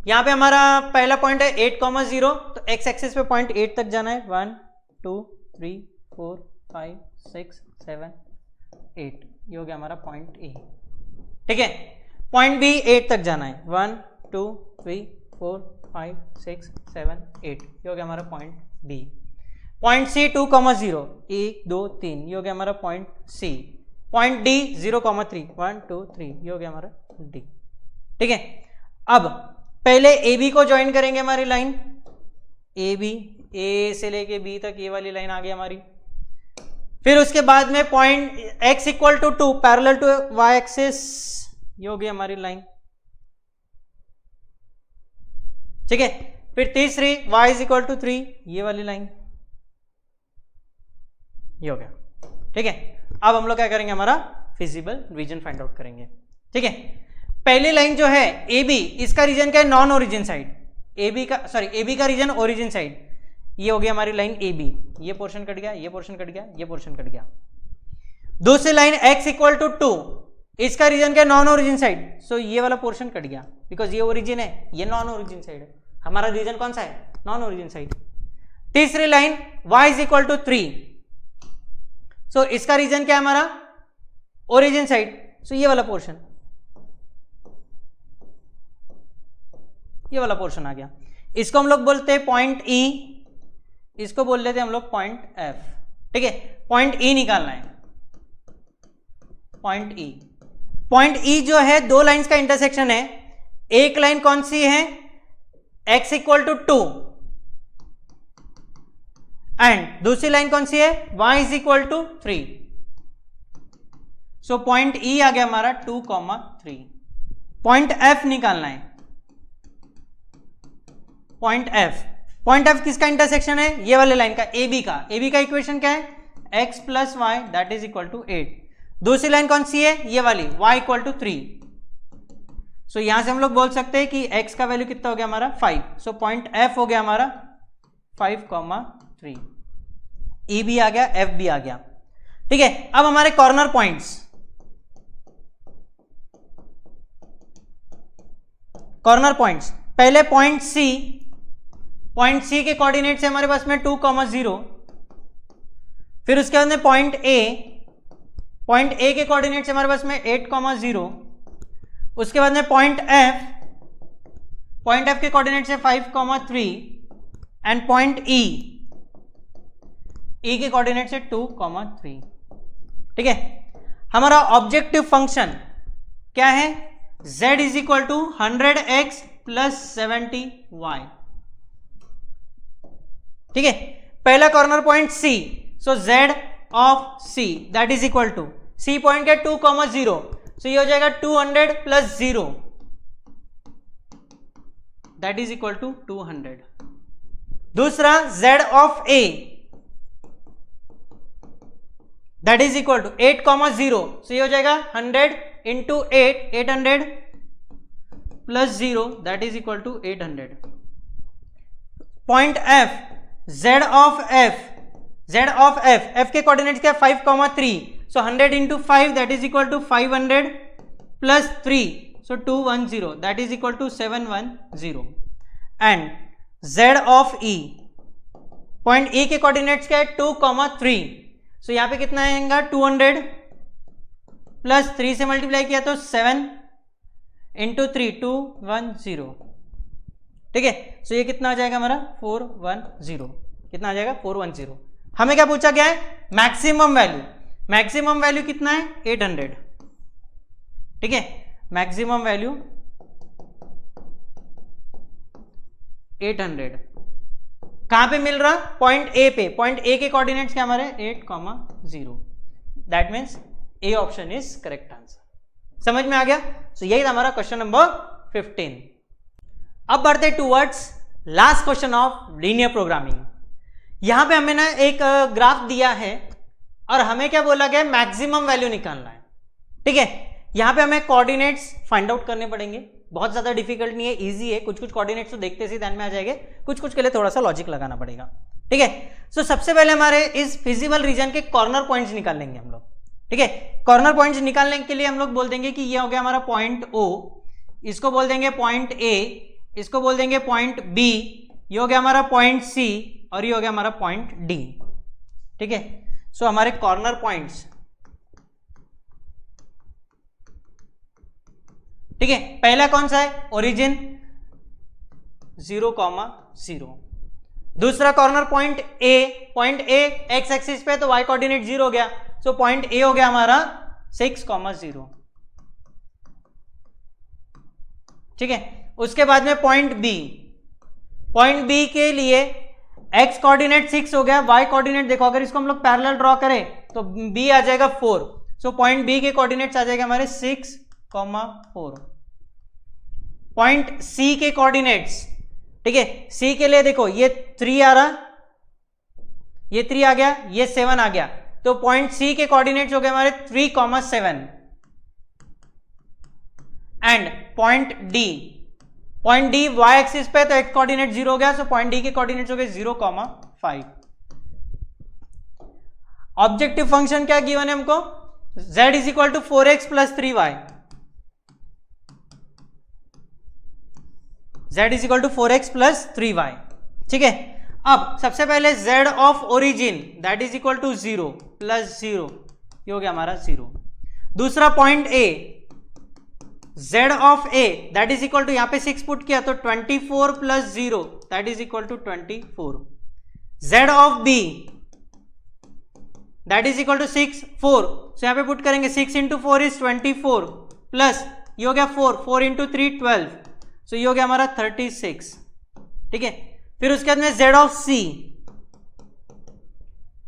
यहां पे हमारा पहला पॉइंट है 8,0, तो x एक्सिस पे पॉइंट 8 तक जाना है, 1 2 3 4 5 6 7 8, ये हो गया हमारा पॉइंट A। ठीक है, पॉइंट B 8 तक जाना है, 1 2 3 4 5 6 7 8, ये हो गया हमारा पॉइंट B। पॉइंट C 2,0, 1 2 3, ये हो गया हमारा पॉइंट C। पॉइंट D 0,3, 1 2 3, ये हो गया हमारा D। ठीक है, अब पहले AB को ज्वाइन करेंगे हमारी लाइन, AB A से लेके B तक ये वाली लाइन आ गई हमारी। फिर उसके बाद में point x = 2 parallel to y axis, ये हो गई हमारी लाइन। ठीक है, फिर तीसरी y = 3, ये वाली लाइन, ये हो गया। ठीक है, अब हम लोग क्या करेंगे, हमारा फिजिबल रीजन फाइंड आउट करेंगे। ठीक है, पहली लाइन जो है AB, इसका रीजन क्या है, नॉन ओरिजिन साइड। AB का रीजन ओरिजिन साइड, ये हो गई हमारी लाइन AB, ये पोर्शन कट गया, ये पोर्शन कट गया, ये पोर्शन कट गया। दूसरी लाइन x = 2, इसका रीजन क्या है, नॉन ओरिजिन साइड, सो ये वाला पोर्शन कट गया बिकॉज ये ओरिजिन है, ये नॉन ओरिजिन साइड है। हमारा रीजन कौन सा है, नॉन ओरिजिन साइड। तीसरी लाइन y = 3, सो इसका रीजन क्या है हमारा, ओरिजिन साइड, सो ये वाला पोर्शन, ये वाला पोर्शन आ गया। इसको हम लोग बोलते हैं पॉइंट ई, इसको बोल लेते हैं हम लोग पॉइंट एफ। ठीक है, पॉइंट ई निकालना है, पॉइंट ई। पॉइंट ई जो है दो लाइंस का इंटरसेक्शन है। एक लाइन कौन सी है, x इक्वल टू 2, एंड दूसरी लाइन कौन सी है, y is equal to 3। So point E आ गया हमारा 2,3। पॉइंट एफ निकालना है, पॉइंट एफ। पॉइंट एफ किसका इंटरसेक्शन है, ये वाले लाइन का, ए बी का। ए बी का इक्वेशन क्या है, x plus y that is equal to 8। दूसरी लाइन कौन सी है, ये वाली, y इक्वल टू 3। सो यहां से हम लोग बोल सकते हैं कि x का वैल्यू कितना हो गया हमारा 5। सो पॉइंट f हो गया हमारा 5,3। E भी आ गया, f भी आ गया। ठीक है, अब हमारे कॉर्नर पॉइंट्स, कॉर्नर पॉइंट्स, पहले पॉइंट C, पॉइंट C के कोऑर्डिनेट्स है हमारे पास में 2,0। फिर उसके बाद में पॉइंट A, पॉइंट A के कोऑर्डिनेट्स हमारे पास में 8,0। उसके बाद में पॉइंट F, पॉइंट F के कोऑर्डिनेट्स है 5,3, एंड पॉइंट E, E के कोऑर्डिनेट्स है 2,3। ठीक है, हमारा ऑब्जेक्टिव फंक्शन क्या है, z is equal to 100x plus 70y। ठीक है, पहला corner point C, so z of C that is equal to, C point का 2,0, सो ये हो जाएगा 200 plus 0 that is equal to 200। दूसरा z of A that is equal to 8,0, so ये हो जाएगा 100 into 8, 800 plus 0 that is equal to 800। Point F, z of F, z of f, f के coordinates क्या, 5,3, so 100 into 5 that is equal to 500 plus 3, so 210 that is equal to 710। And z of E, point E के coordinates क्या है 2,3, सो यहां पे कितना आएगा 200 plus 3 से मल्टीप्लाई किया तो 7 इंटू 3, 210। ठीक है, सो ये कितना आ जाएगा हमारा 410। कितना आ जाएगा 410। हमें क्या पूछा गया है, मैक्सिमम वैल्यू। मैक्सिमम वैल्यू कितना है 800। ठीक है, मैक्सिमम वैल्यू 800 कहां पे मिल रहा, पॉइंट ए पे। पॉइंट ए के कोऑर्डिनेट्स क्या हमारे 8,0, that means A option is correct answer. समझ में आ गया, सो यही था हमारा क्वेश्चन नंबर 15। अब बढ़ते towards last question of linear programming. यहां पे हमें ना एक ग्राफ दिया है और हमें क्या बोला गया, मैक्सिमम वैल्यू निकालना है। ठीक है, यहां पे हमें कोऑर्डिनेट्स फाइंड आउट करने पड़ेंगे। बहुत ज्यादा डिफिकल्ट नहीं है, इजी है। कुछ कुछ कोऑर्डिनेट्स तो देखते से ध्यान में आ जाएंगे, कुछ कुछ के लिए थोड़ा सा लॉजिक लगाना पड़ेगा। ठीक है, सो सबसे पहले हमारे इस फिजिबल रीजन के कॉर्नर पॉइंट्स निकाल लेंगे हम लोग। ठीक है, कॉर्नर पॉइंट्स निकालने के लिए हम लोग बोल देंगे कि ये हो गया हमारा पॉइंट O, इसको बोल देंगे पॉइंट A, इसको बोल देंगे पॉइंट B, ये हो गया हमारा पॉइंट C, और ये हो गया हमारा पॉइंट D। ठीक है, सो हमारे कॉर्नर पॉइंट्स, ठीक है, पहला कौन सा है, ओरिजिन 0,0। दूसरा corner point A, point A x axis पे तो y कोऑर्डिनेट 0 हो गया, सो पॉइंट A हो गया हमारा 6,0। ठीक है, उसके बाद में पॉइंट B, पॉइंट B के लिए x कोऑर्डिनेट 6 हो गया, y कोऑर्डिनेट देखो अगर इसको हम लोग पैरेलल ड्रॉ करें तो B आ जाएगा 4, सो पॉइंट B के कोऑर्डिनेट्स आ जाएगा हमारे 6,4। पॉइंट C के कोऑर्डिनेट्स, ठीक है, C के लिए देखो ये 3 आ रहा, ये 3 आ गया, ये 7 आ गया, तो पॉइंट C के कोऑर्डिनेट्स हो गए हमारे 3,7। And point D, point D y axis पे तो x कोऑर्डिनेट 0 हो गया, सो पॉइंट D के कोऑर्डिनेट्स हो गए 0,5। ऑब्जेक्टिव फंक्शन क्या गिवन है हमको, z is equal to 4x plus 3y, z is equal to 4x plus 3y। ठीक है, अब सबसे पहले z of origin that is equal to 0, plus 0, ये हो गया हमारा 0। दूसरा point A, z of a that is equal to, यहाँ पे 6 पुट किया तो 24 plus 0 that is equal to 24। z of b that is equal to 6 4, सो यहाँ पे पुट करेंगे 6 इंटू 4 इज 24 प्लस ये हो गया 4 इंटू 3 12, सो ये हो गया हमारा 36। ठीक है, फिर उसके बाद में z ऑफ c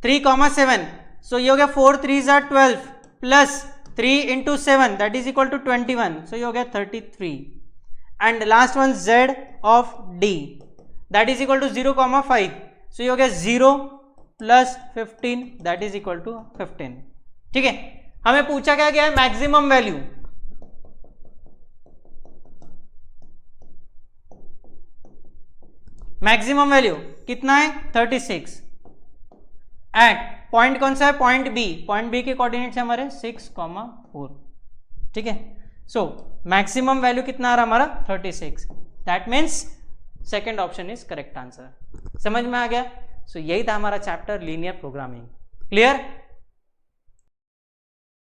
3,7, सो ये हो गया 4 3 12 plus 3 into 7 that is equal to 21, so ये हो गया 33। And last one z of d that is equal to 0,5, so ये हो गया 0 plus 15 that is equal to 15। ठीक है, हमें पूछा क्या गया है मैक्सिमम वैल्यू, मैक्सिमम वैल्यू कितना है 36 एट पॉइंट कौन सा है, पॉइंट बी, पॉइंट बी के कोऑर्डिनेट्स है हमारे 6,4। ठीक है, सो मैक्सिमम वैल्यू कितना आ रहा हमारा 36, that means second option is correct answer. समझ में आ गया? सो यही था हमारा चैप्टर लीनियर प्रोग्रामिंग। क्लियर?